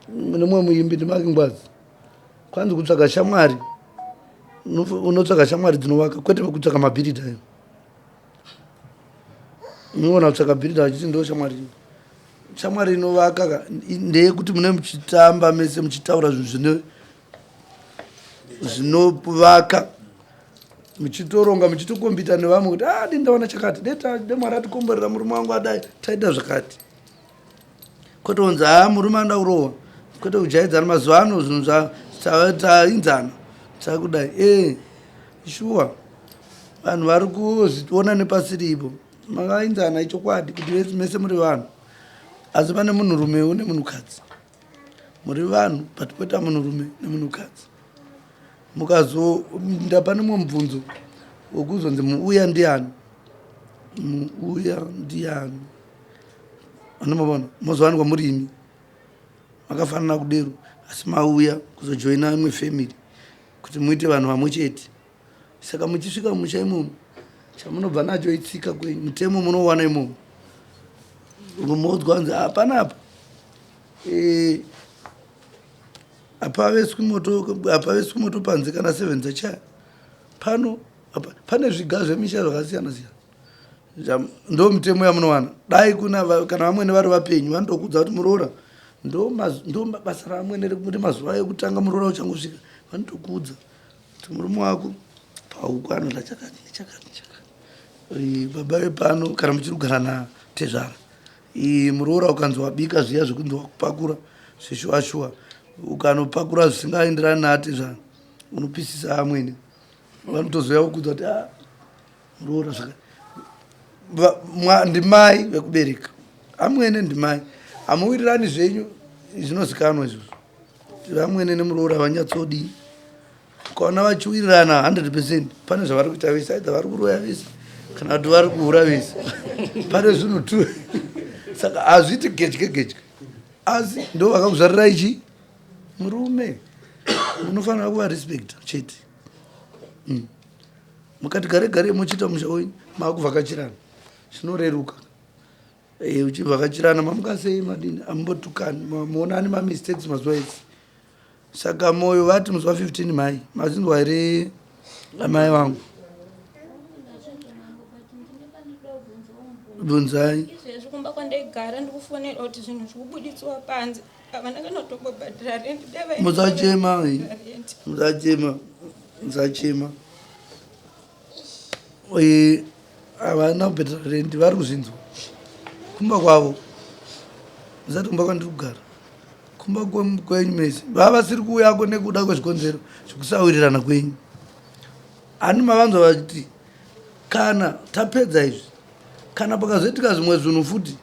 nemumwe muimbi ndimaki ngwazi, kwanzi kutsvaga shamwari, unotsvaga shamwari dzinovaka kwete kutsvaga mabhiridha. Unoona kutsvaga bhiridha achiti ndo shamwari. Shamwari inovaka ndeyekuti mune muchitamba mese muchitaura zvinhu zvinovaka, muchitoronga muchitokombita nevamwe kuti dii ndaona chakati, demwari atikomborera murume wangu adai taita zvakati. Kwete kunzi murume anda kurohwa, kwete kujaidzana. Mazuva ano zvinhu tainzana takudai shuwa vanhu vari kuzviona nepasi ripo makainzana ichokwadi kuti vese mese muri vanhu, asi pane munhurumewo nemunhukadzi. Muri vanhu but kwete munhurume nemunhukadzi. Mukazoenda pane mumwe mubvunzo wokuzonzi muuya ndiani, muuya ndiani, anomabona mozowanikwa muri imi makafanana kudero, asi mauya kuzojoina imwe family kuti muite vanhu vamwe chete. Saka muchisvika mumusha imomo, chamunobva nacho itsika kwenyu, mutemo munowana imomo. Modzwa kunzi panapa hapaveswi moto panze kana 7 dzachaya. Pano pane zviga zvemisha zvakasiyana siyana, ndo mitemo yamunowana. Dai kana vamwene vari vapenyu vanotokudza kuti muroora ndo basa ramwene rekuti mazuva ekutanga muroora uchangosvika vanotokudza kuti murume wako pauku anoda chakati nechakati. Baba vepano kana muchiri kugara natezvara, muroora ukanzi wabika zviya zvekunzi wakupakura zveshuwa-shuwa, ukanopakura zvisingaenderani naatezvara unopisisa amwene, vanotozoya kukudza kuti muroora zvakati. Ndimai vekubereka, amwene ndimai, hamuwirirani zvenyu zvinozikanwa izvozvo. Vamwene nemuroora vanyatsodii, ukaona vachiwirirana 100% pane zvavari kuita vese, aidha vari kuroya vese kana kuti vari kuhura vese, pane zvinhu tu. Saka hazviti gedye, asi ndo vakakuzvarira ichi murume, munofanira kuva respecta chete. Mukati gare muchita musha wenyu makuvhakachirana zvinoreruka. Uchivhakachirana mamukasei madini ambotukani, muonani mamistakes mazuva ese. Saka moyo vati muzuva 15 mai mazinzwa here amai vangu? Bvunzai. Izvezvi kumba kwandaigara ndikufonera kuti zvinhu zvikubuditswa panze, havana kanotombobhadhira rendi. Musachema. Havana kubhadhira rendi, vari kuzvinzwa. Kumba kwavo zati kumba kwandiri kugara, kumba kwenyu mese vava vasiri kuuyako nekuda kwezvikonzero zvekusawirirana kwenyu. Ani mavanzwa vachiti kana tapedza izvi, kana pakazoitika zvimwe zvinhu futi,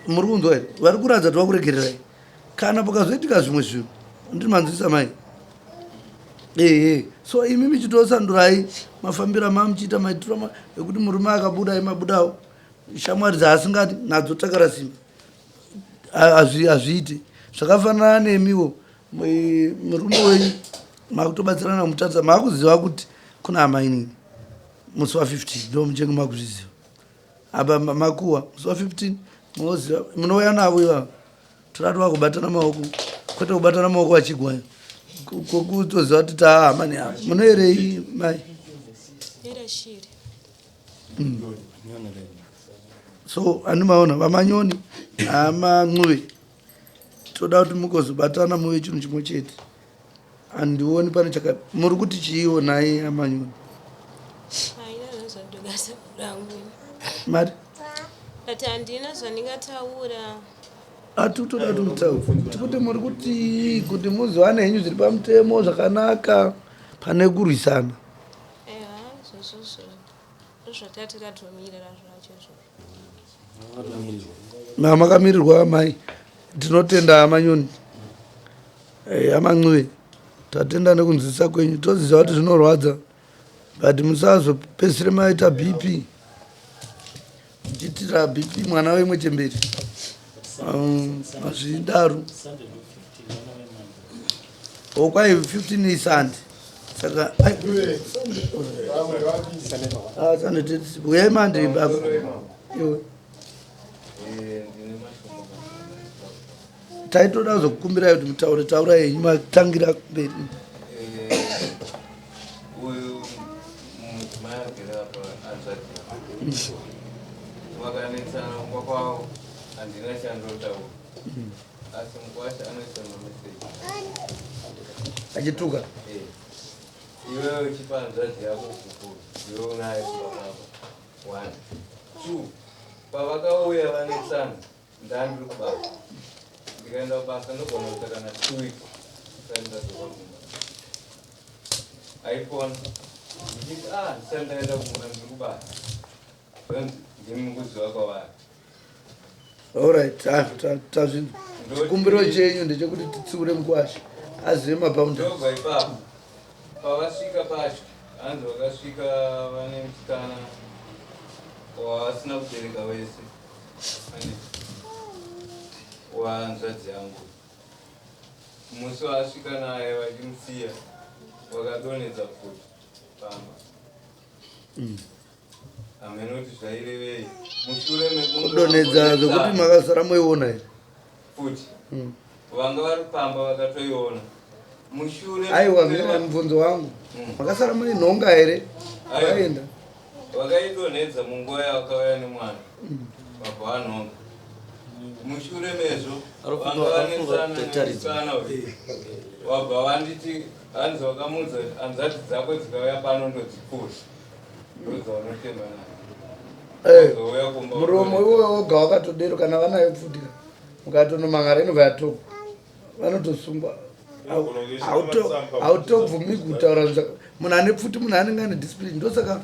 muri kunzwa here? Vari kuradza kuti vakuregererai. Kana pakazoitika zvimwe zvinhu, ndiri manzwisa mai. So imi michitosandurai mafambira mamuchiita maitirwa ekuti murume akabuda mabudawo, shamwari dzaasingati nadzo takara simba hazviite. Zvakafanana nemiwo murume wenyu makutobatsirana mutadza, makuziva kuti kuna amainini musi wa 15 ndo muchenge makuzviziva. apa makuwa so 15 munoziva munouya navo ivavo torati vakubatana maoko kwete kubatana maoko vachigwaya kokutoziva kuti tahamani havo munoerei mai so animaona vamanyoni amancuve toda kuti mukozobatana muve chinhu chimwe chete handioni pane chaka muri kuti chiionai amanyoni mari ati handina zvandingataura atutoda kuti mutaura tikuti muri kuti muziwane henyu zviri pamutemo zvakanaka pane kurwisana makamirirwa amai tinotenda amanyoni amancuve tatenda nekunzwisisa kwenyu toziva kuti zvinorwadza but musazopedzisire maita bp chitira bp mwana wemwe chemberi zvidaro okwai 15 isandi saka uyai mande baba taitoda kuzokukumbirai kuti mutaure taura yenyu matangira mberi vakanetsana kumba kwavo handina chandotaura asi mukwasha anoisa mameseji achituka iwewe uchipa hanzvadzi yako kukuru iwe unaye kubababa 1 2 pavakauya vanetsana ndandiri kubasa ndikaenda kubasa ndogona kuita kana 2 weeks saendazovakumba aipona ndichiti ndisandaenda kumba ndiri kubasa ndimukudziwa kwavari allright tazvinhu chikumbiro chenyu ndechekuti titsiure mukwasha azive mapaunda ndobva ipapo pavasvika pacho hanzi vakasvika vane musikana wavasina kubereka wese wanzvadzi yangu musi waasvika naye vachimusiya wakadonedza futi pamba amenoti zvairevei mushure kudonedza zvokuti makasara moiona here futi vanga vari pamba vakatoiona mushure aiwa mira mubvunzo wangu makasara mune nhonga here vaenda vakaidonedza munguva yavakauya nemwana vabva vanhonga mushure mezvo vanga vanetsana nemusikana wabva vanditi hanzi vakamudza hanzvadzi dzako dzikauya pano ndodzipfuura ndodzaunotema nayo muromo iwe woga wakatodero kana vanayo pfudira mukatonomangara inobva yatoka vanotosungwa hautobvumi kutaura munhu ane pfuti munhu anenge ane discipline ndosaka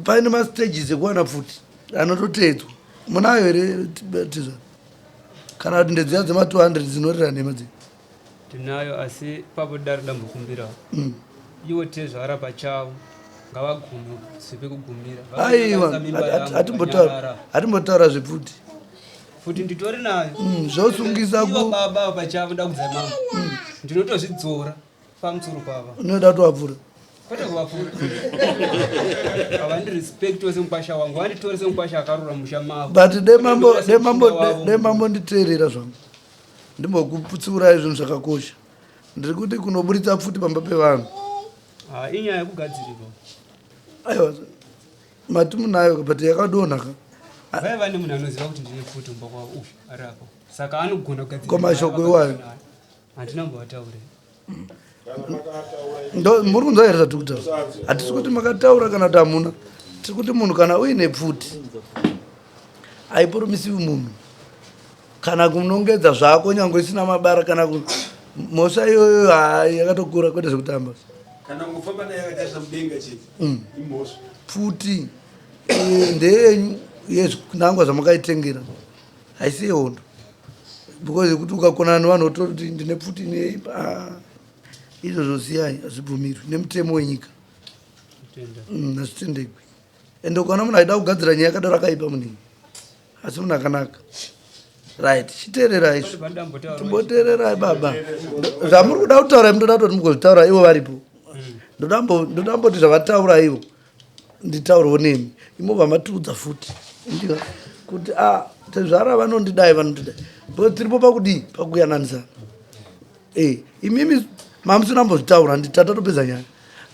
paine mastages ekuwana pfuti anototeedzwa munayo here tiza kana kuti ndedziya dzema200 dzinorira nhema dze tinayo asi papodaro dambokumbirawo iwo tezvara pachavo ngavagume zvepekugumira aiwa hatimbotaura zvepfuti futi nditori nayo zvosungisa baba pachavo ndakudza mama ndinotozvidzora pamusoro pava unoda tovapfura kwete kuvapfura havandirespect wese mukwasha wangu vanditori semukwasha akarura musha mavo but demambo nditeerera zvangu ndimbokuputsiurai zvinhu zvakakosha ndiri kuti kunoburitsa pfuti pamba pevanhu inyaya yekugadzirirwa aiwa mati munayo but yakadonhaka vaiva nemunhu anoziva kuti ndine pfuti mumba kwavo ari apo saka anogona kugadzira komashoko iwayo handina mbovataurei muri kunzwa here zvatiri kutaura hatisi kuti makataura kana kuti hamuna tiri kuti munhu kana uine pfuti haiporomisiwi munhu kana kunongedza zvako nyange isina mabara kana mhosva iyoyo yakatokura kwete zvekutamba pfuti ndeyenyu yezvinangwa zvamakaitengera haisi yehondo because yekuti ukakonana nevanhu ototi ndine pfuti nei izvozvo siyai hazvibvumirwi nemutemo wenyika hazvitendekwi ende ukaona munhu aida kugadzira nyaya yakadaro akaipa munhu asi munhu akanaka right chiteererai izvo timboteererai baba zvamuri kuda kutaura mundoda kutoti mugozvitaura ivo varipo ndodamboti zvavataura ivo nditaurawo nemi imova matiudza futi ndika kuti tezvara vanondidai because tiripo pakudii pakuyananisana imimi mamusina mbozvitaura tatopedza nyaya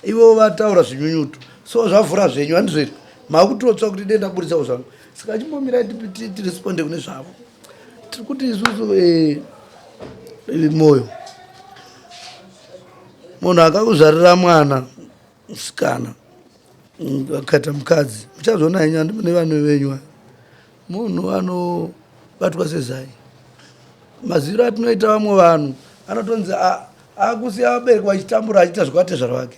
ivo vataura zvinyunyuto so zvavhura zvenyu handizveri makutotsva kuti denda buditsawo zvangu saka chimbomirai tiresponde kune zvavo tiri kuti isusu mwoyo munhu akakuzvarira mwana musikana akaita mukadzi muchazona henyu handimune vanhu venyu munhu anobatwa sezai maziviro atinoita vamwe vanhu anotonzi akusiya vabereki vachitambura achiita zvikwatezvara vake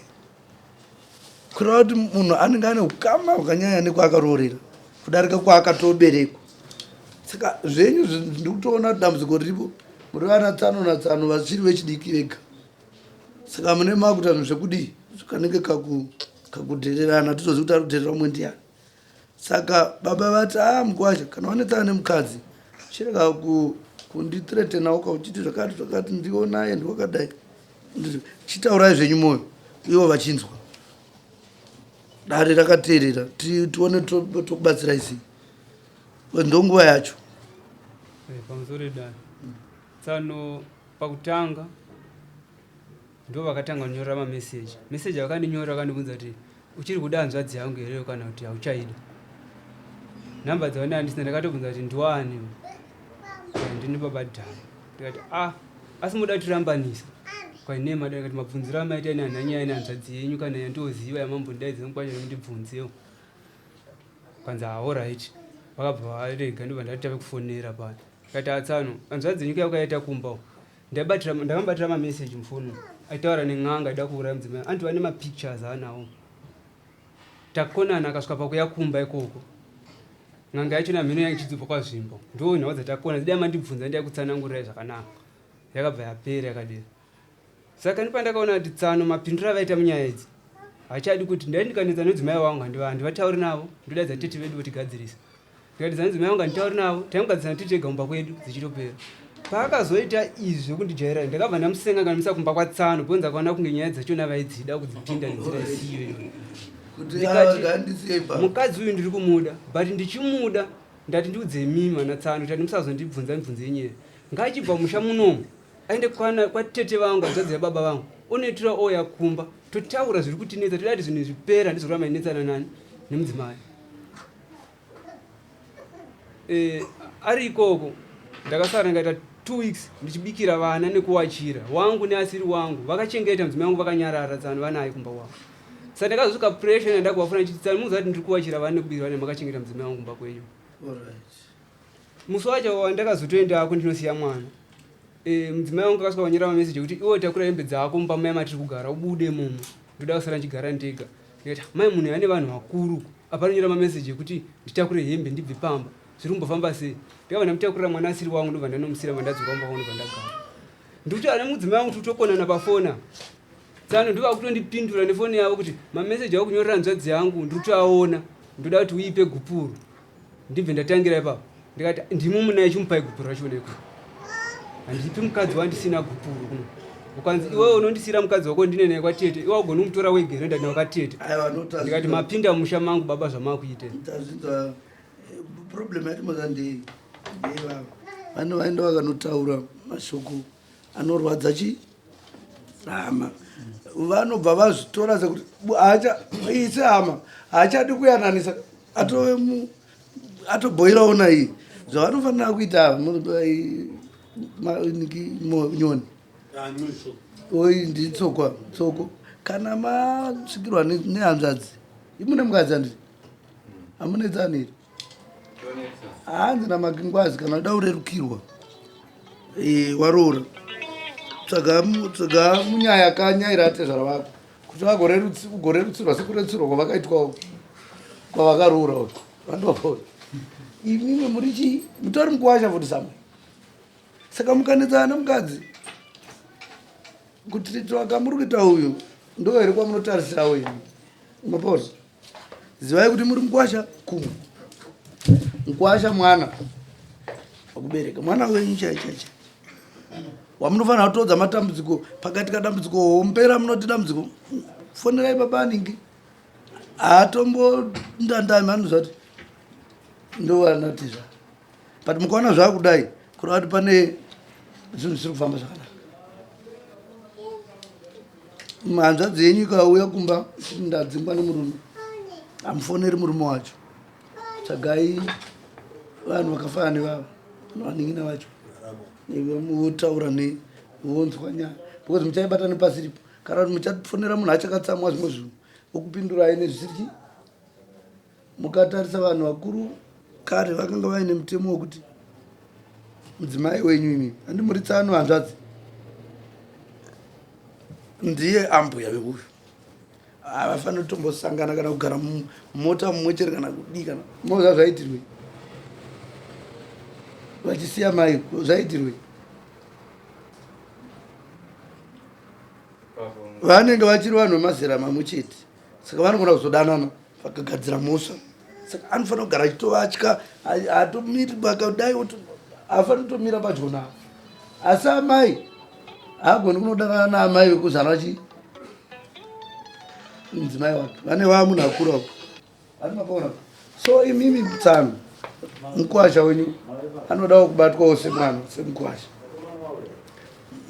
kureva kuti munhu anenge ane ukama hwakanyanya nekwaakaroorera kudarika kwaakatoberekwa saka zvenyu ndikutoona kuti dambudziko riripo muri vana tsano natsano vachiri vechidiki vega saka mune makuita zvinhu zvekudii zvakanenge kakudhererana titozivi kuti ari kudherera umwe ndiani saka baba vati mukwasha kana vanetsana nemukadzi chirega kunditretenawo kauchiti zvakati ndiwo naye ndiwakadai chitaurai zvenyu mwoyo ivo vachinzwa dare rakateerera tione tokubatsirai sei ndonguva yacho pamusoro edare tsano pakutanga ndo vakatanga kunyorera mameseji vakandinyorera vakandibvunza kuti uchiri kuda hanzvadzi yangu here kana kuti hauchaida nhamba dzavane handisina ndakatobvunza kuti ndiwani ndini baba dhama ndikati asi muda kutirambanisa kwainema ndikati mabvunziro amaita ine hanhanyaya ine hanzvadzi yenyu kana yandoziva yamambondaidza mukwasha nemundibvunzewo kwanzi allright vakabva varega ndobva ndati tave kufonera pano kati atsano hanzvadzi yenyu kayakaita kumbawo ndakamubatira mameseji mufoni aitaura nen'anga aida kuuraya mudzimai anti vane mapictures anawo takonana akasvika pakuyakumba ikoko n'anga yacho namhino yangu ichidzibva kwazvimbo ndo nhau dzatakona zidai mandibvunza ndiyakutsanangurirai zvakanaka yakabva yapera yakadera saka ndipandakaona kuti tsano mapindiro avaita munyaya idzi hachadi kuti ndai ndikanetsa nedzimai wangu handivatauri navo ndodaidza tete vedu votigadzirisa ndikatidza nedzimai wangu handitauri navo taimugadzisana tichega kumba kwedu dzichitopera paakazoita izvi zvekundijaira ndakabva ndamusenga kanamisa kumba kwatsano bvonza kaona kunge nyaya dzachona vaidzida kudzipinda nenzira isiyo iyoyo ndikati mukadzi uyu ndiri kumuda but ndichimuda ndati ndiudze mima natsano kuti ndimusazondibvunza mibvunzo yenyere ngachibva musha munomu aende kwatete vangu hanzvadzi yababa vangu unoitira oya kumba totaura zviri kutinetsa todati zvinhu zvipera ndizvo mainetsana nani nemudzimai ari ikoko ndakasara ngaita 2 weeks ndichibikira vana nekuwachira wangu neasiri wangu vakachengeta mudzimai wangu vakanyarara tsano vanaye kumba wavo saka ndakazosvika pressure nandakuvafuna chititsano muziva kuti ndiri kuwachira vana nekubikira vana makachengeta mudzimai wangu kumba kwenyu musi wacho wandakazotoendako ndinosiya mwana mudzimai wangu akasvika vanyora mameseji kuti iwo takura hembe dzako mumba mai matiri kugara ubude mumo ndoda kusara ndichigara ndega ndikati mai munhu ane vanhu vakuru aparonyora mameseji ekuti nditakure hembe ndibve pamba zviri kumbofamba sei ndikabva ndamutakurira mwana asiri wangu ndobva ndanomusira mandadzoka mumba wangu ndobva ndagara ndikuti ana mudzimai wangu titokonana pafona tsano ndova kutondipindura nefoni yavo kuti mameseji avo kunyorera hanzvadzi yangu ndiri kutoaona ndoda kuti uipe gupuru ndibve ndatangira ipapo ndikati ndimo munai chimupai gupuru rachona iko handipi mukadzi wandisina gupuru kuno ukanzi iwewe unondisira mukadzi wako ndine naye kwatete iwe ugona kumutora wegerenda naye kwatete ndikati mapinda musha mangu baba zvamakuite problem yatimoza ndeyevava vanhu vaenda vakanotaura mashoko anorwadza hama vanobva vazvitora sekuti ise hama haachadi kuyananisa atobhoirawo naiyi zvavanofanira kuita nyoni oi nditsoko kana masvikirwa nehanzvadzi imune mukadzi andiri hamunetsaniri hanzi namakingwazi kana uda urerukirwa waroora tsvaga munyaya yakanyaira atezvara vako kuti vagorerutsirwa sekurerutsirwa kwavakaitwa kwavakaroora vandovapoa imime muri chii mutori mukuwasha futi samwe saka mukanetsana mukadzi kuti tsvaga muri kuita uyu ndo here kwamunotarisirawo imi mapora zivai kuti muri mukuwasha kumwe mukuwasha mwana wakubereka mwana wenyu chaichacha wamunofanira kutodza matambudziko pakati kadambudziko hompera munoti dambudziko fonerai baba aningi atombo ndandami anozati ndowanatizva but mukaona zvakudai kureva kuti pane zvinhu zvisiri kufamba zvakanaka. Hanzvadzi yenyu ikauya kumba ndadzingwa nemurume, hamufoneri murume wacho, tsvagai vanhu vakafana nevavo vaning'ina vacho mutaura nevonzwa nyaya because muchaibata nepasiripo. Kana kuti muchafonera munhu achakatsamwa zvimwe zvinhu okupindurai nezvisiri. Mukatarisa vanhu vakuru kare vakanga vaine mutemo wekuti mudzimai wenyu imi handimuri tsano hanzvadzi ndiye ambuya veuyu, havafaniri kutombosangana kana kugara mumota mumwe chete kana kudii kana moza zvaitirwei vachisiya mai zvaitirwei. Vanenge vachiri vanhu vemazera mamwe chete saka vanogona kuzodanana vakagadzira mhosva. Saka anofanira kugara achitovatya hatomiri vakadai hafaniri kutomira padyo navo. Asi amai haagoni kunodanana naamai vekuzana chi mudzimai wake vane vava munhu akurawo hatimapaona. So imimi tsano mukwasha wenyu anodawo kubatwawo semwana semukwasha.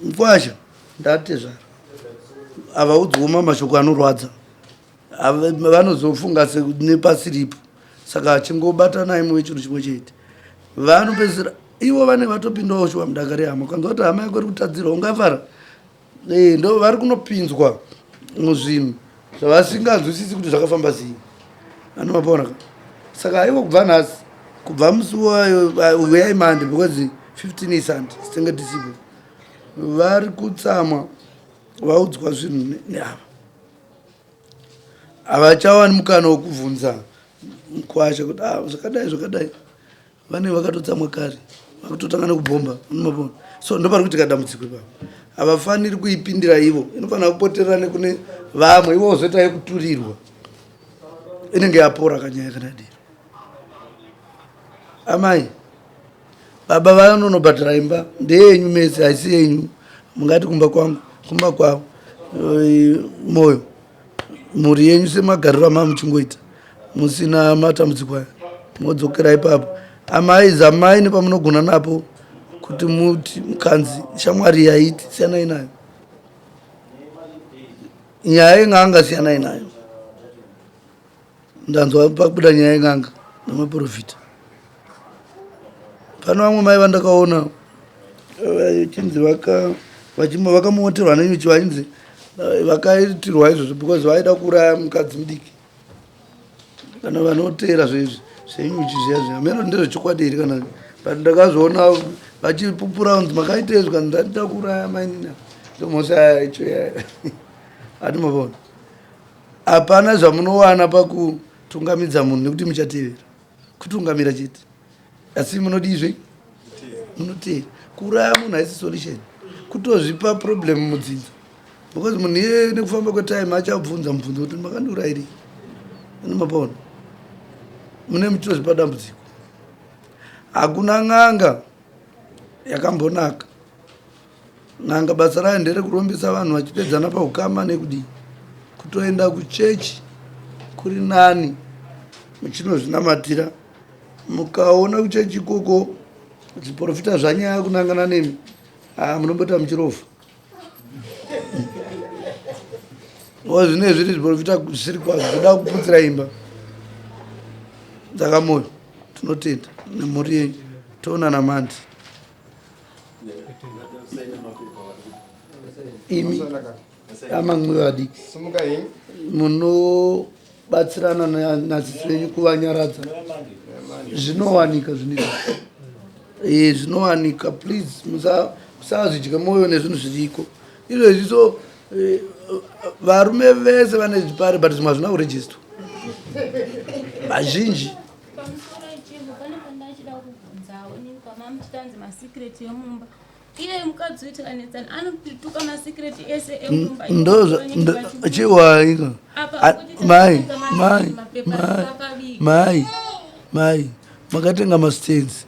Mukwasha ndatezvara havaudzwo mashoko anorwadza vanozofunga nepasiripo saka achingobatanai muve chinhu chimwe chete vanopedzisira ivo vane vatopindawo shuwa mudakare hama ukanzwa kuti hama yako iri kutadzirwa ungafara ndo vari kunopinzwa muzvinhu zvavasinganzwisisi kuti zvakafamba sei vanomapaona ka. Saka haiwa kubva nhasi kubva musi uyai mande because 15 isandi sitenge tisipo vari kutsamwa vaudzwa zvinhu neava havachawani mukana wokubvunza mukwasha kuti zvakadai zvakadai vane vakatotsamwa kare vakatotanga nekubhomba unomapona. So ndopari kuitika dambudziko ipapo havafaniri kuipindira ivo inofanira kupoterera nekune vamwe ivo zoita yekuturirwa inenge yapora kanyaya kanadiro. Amai baba vanonobhadhara imba ndeyenyu mese haisi yenyu mungati kumba kwangu kumba kwavo moyo mhuri yenyu semagariro ama muchingoita musina matambudziko aya modzokera ipapo. Amai zamai nepamunogona napo kuti muti mukanzi shamwari yaiti siyanai nayo nyaya yen'anga siyanai nayo. Ndanzwa pakubuda nyaya yen'anga nemaprofita. Pano vamwe mai vandakaona chinzi vakamoterwa nenyuchi vainzi vakaitirwa izvozvo because vaida kuuraya mukadzi mudiki kana vanoteera zvenyuchi zviya zviya mero ndezvechokwadi here kana but ndakazviona vachipupura kunzi makaitezwa ndandida kuuraya mainina ndomhosa icho hatimapona. Hapana zvamunowana pakutungamidza munhu nekuti muchatevera kutungamira chete asi munodizve munoteera. Kuuraya munhu haisi solution kutozvipa problem mudzidzo because munhu iye nekufamba kwetime achabvunza mubvunzo kuti makandiurayiri nomapona mune muchitozvipa dambudziko. Hakuna n'anga yakambonaka. N'anga basa rayo nderekurombesa vanhu vachipedzana paukama nekudii kutoenda kuchechi kuri nani muchinozvinamatira mukaona kuchechi ikoko zviprofita zvanyaya kunangana nemi munombota muchirofa zvine zviri zviprofita zvisiri kwazvo zvoda kuputsira imba dzakamoyo. Tinotenda nemhuri yenyu toonana mandi imi amamwe vadiki munobatsirana nasisi venyu kuvanyaradza zvinowanika zvinowanika please musazvidya mwoyo nezvinhu zviriko izvezvi. So varume vese vane zvipari but zvimwe hazvina kurejistwa vazhinji. pamusoro ichimbo pane pandachida kubvunzawo nini kwama muchitanzi masikireti emumba iye mukadzi wetekanetsana anopituka masikireti ese emumba chiwaika mai makatenga mastenzi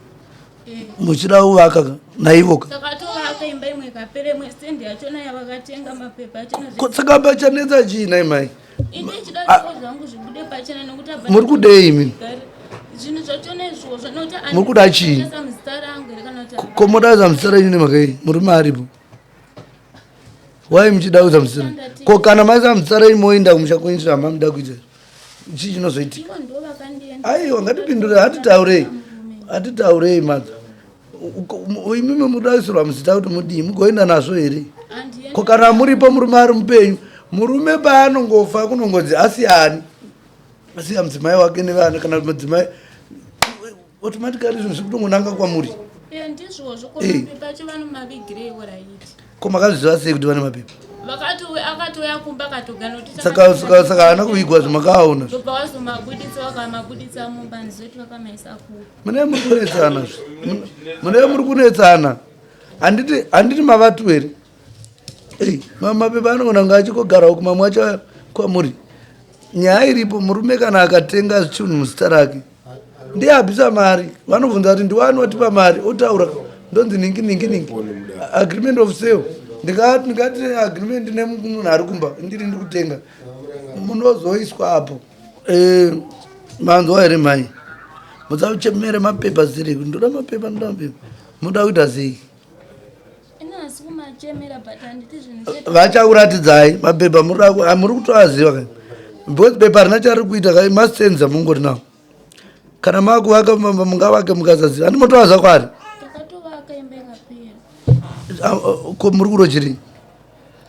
muchida kuvaka naivoka saka tovaka imba imwe ikapera imwe stendi yachona yavakatenga mapepa achona saka pachanetsa chii nai mai ine chidadziko zvangu zvibude pachena nokuti muri kudei imi zvinhu zvachona izvozvo nokuti muri kuda chii muzita rangu here kana kuti ko modaudza muzita renyu nemakei murume aripo wai muchidaudza muzita ko kana maisa muzita renyu moenda kumusha kwenyu zvama muda kuita chii chinozoitika ivo ndo vakandienda aiwa ngatipindure hatitaurei madza imimi mudaisirwa muzita kuti mudii mugoenda nazvo here ko kana muripo murume ari mupenyu murume paanongofa kunongonzi asiyani asiya mudzimai wake nevana kana madzimai automatically zvinhu zvikutongonanga kwamuri ndizvozvo komapepa acho vanomavigireiwo raiti ko makazviziva sei kuti vane mapepa akatouya kumba akatogana saka haana kuvigwa zvamakaona zobva wazomabuditsa wakamabuditsa mumba ndizoti vakamaisa kuo mune muri kunetsana mune muri kunetsana handiti mavatu here mapepa anogona kunge achikogarawo kumamwe acho kwamuri nyaya iripo murume kana akatenga chinhu muzita rake ndiabvisa mari vanobvunza kuti ndiwani watipa mari otaura ndonzi ningi agreement of sale ndingati agreement nemunhu ari kumba ndiri kutenga munozoiswa apo manzwa here mai musauchemere mapepa ziri ndoda mapepa muda kuita sei vachakuratidzai mapepa muri kutoaziva kai because pepa rina chari kuita kai masenza mungori nawo kana makuvaka mungavake mukasaziva handimotovaza kwari ko muri kurochiri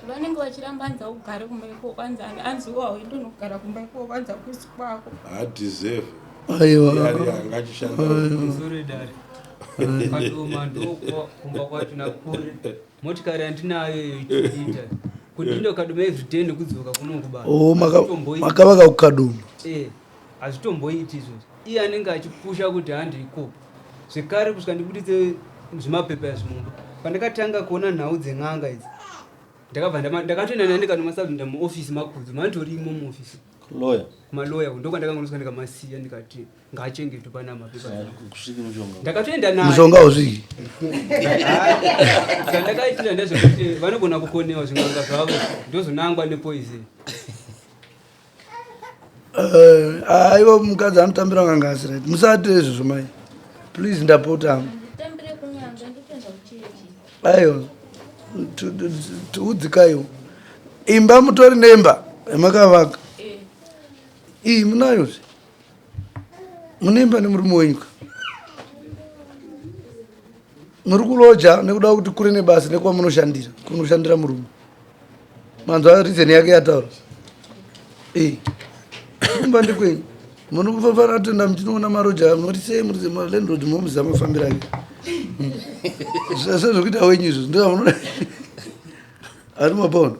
vanenge vachiramba anza kugara kumba iko kwanza anziwa indonogara kumba iko kwanza kusi kwako hadeserve aiwa kumba kwacho nakure motikari handinayo iyoita kuti ndokaduma everyday nekudzoka kunongubaa makavaka kukaduma hazvitomboiti izvozvo iye anenge achipusha kuti handikopa zvekare kusvika ndibuditse zvimapepa ezvimumba pandakatanga kuona nhau dzen'anga idzi ndakabva ndakatoenda nandikanomasabinda muofisi makudzi manditorimo muofisi kumaloya ndokwandakangonosvika ndikamasiya ndikati ngaachengetwe pana mapepa ndakatoenda naye mushonga usviki zvandakaitira ndezvekuti vanogona kukonewa zving'anga zvavo ndozonangwa nepoison aiwa mukadzi anotambira ng'anga asiraiti musati izvozvo mai please ndapotama aiwa tiudzikaiwo imba mutori nemba yamakavaka iyi munayozve munemba nemurume wenyuka muri kuloja nekuda kuti kure nebasa nekwamunoshandira kunoshandira murume manzwa rizeni yake yataura kumba ndikwenyu munofanira kutoenda muchinoona maroja munoti sei murilendrod momuziva mafambiro ake sezvokuita wenyu izvo ndoamunoda ari mapaona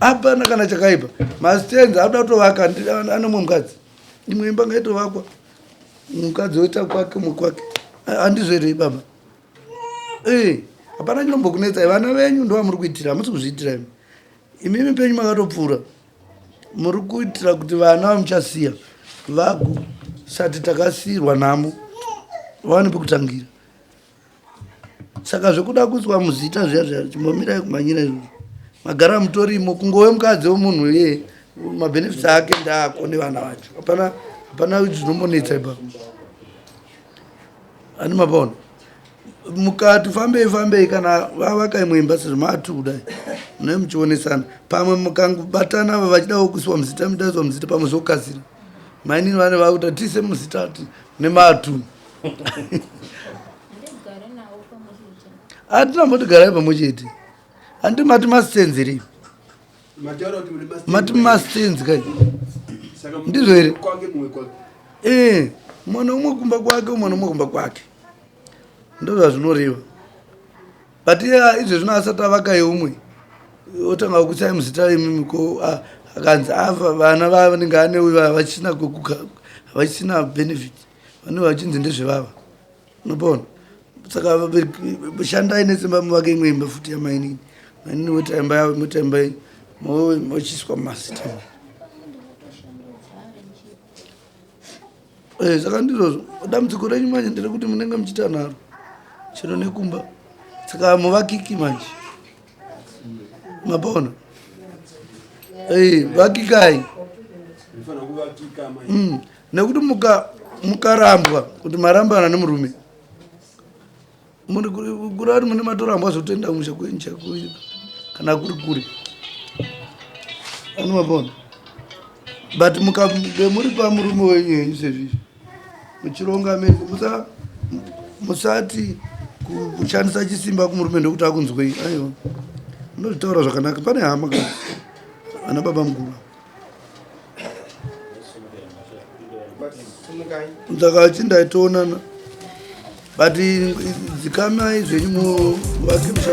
apana kana chakaipa masitenzi anoda kutovaka anomwe mukadzi imwe imba ngaitovakwa mukadzi oita kwake mwe kwake handizverei baba hapana chinombokunetsai vana venyu ndova muri kuitira hamusi kuzviitira imimi penyu makatopfuura muri kuitira kuti vana vamuchasiya vagusati takasiyirwa nhamo vawane pekutangira saka zvekuda kuiswa muzita zviya chimbomirai kumanyira izvozvo magara mutorimo kungove mukadzi wemunhu iye mabhenefits ake ndaako nevana vacho hapana zvinombonetsa ipapo ani mapaona mukati fambei kana vavaka imwe imba sezvo maatu kudai munai muchionesana pamwe mukangobatana ava vachidawo kuiswa muzita mudaiswa muzita pamwe zvokasira mainini vane vakuta tise muzita nematu hatina mbotigarai pamwe chete handi mati masitenzi rii mati masitenzi kai ndizvo here mwana umwe kumba kwake umwana umwe kumba kwake ndozvazvinoreva but izvo zvino asati avakai umwe otanga kusai muzita imimiko akanzi afa vana vanenge anewe havachisina benefit vanenge vachinzi ndezvevava unopaona saka shandai nesimba muvake imwe imba futi yamainini mainini motaimbai mochiswa mumazita saka ndizvozvo dambudziko renyu manje ndere kuti munenge muchiita naro chino nekumba saka muvakiki manje mapaona vakikai nekuti mukarambwa kuti marambana nemurume kuri ati mune matorambwa zvotoenda musha kwencha kana kuri kuri anomapona but mukange muri pamurume wenyu henyu sezvizvi muchironga mezi musati kushandisa chisimba kumurume ndokuti akunzwei aiwa munozvitaura zvakanaka pane hama ka ana baba mukuru saka chindaitoonana but dzikamai zvenyu muvake musha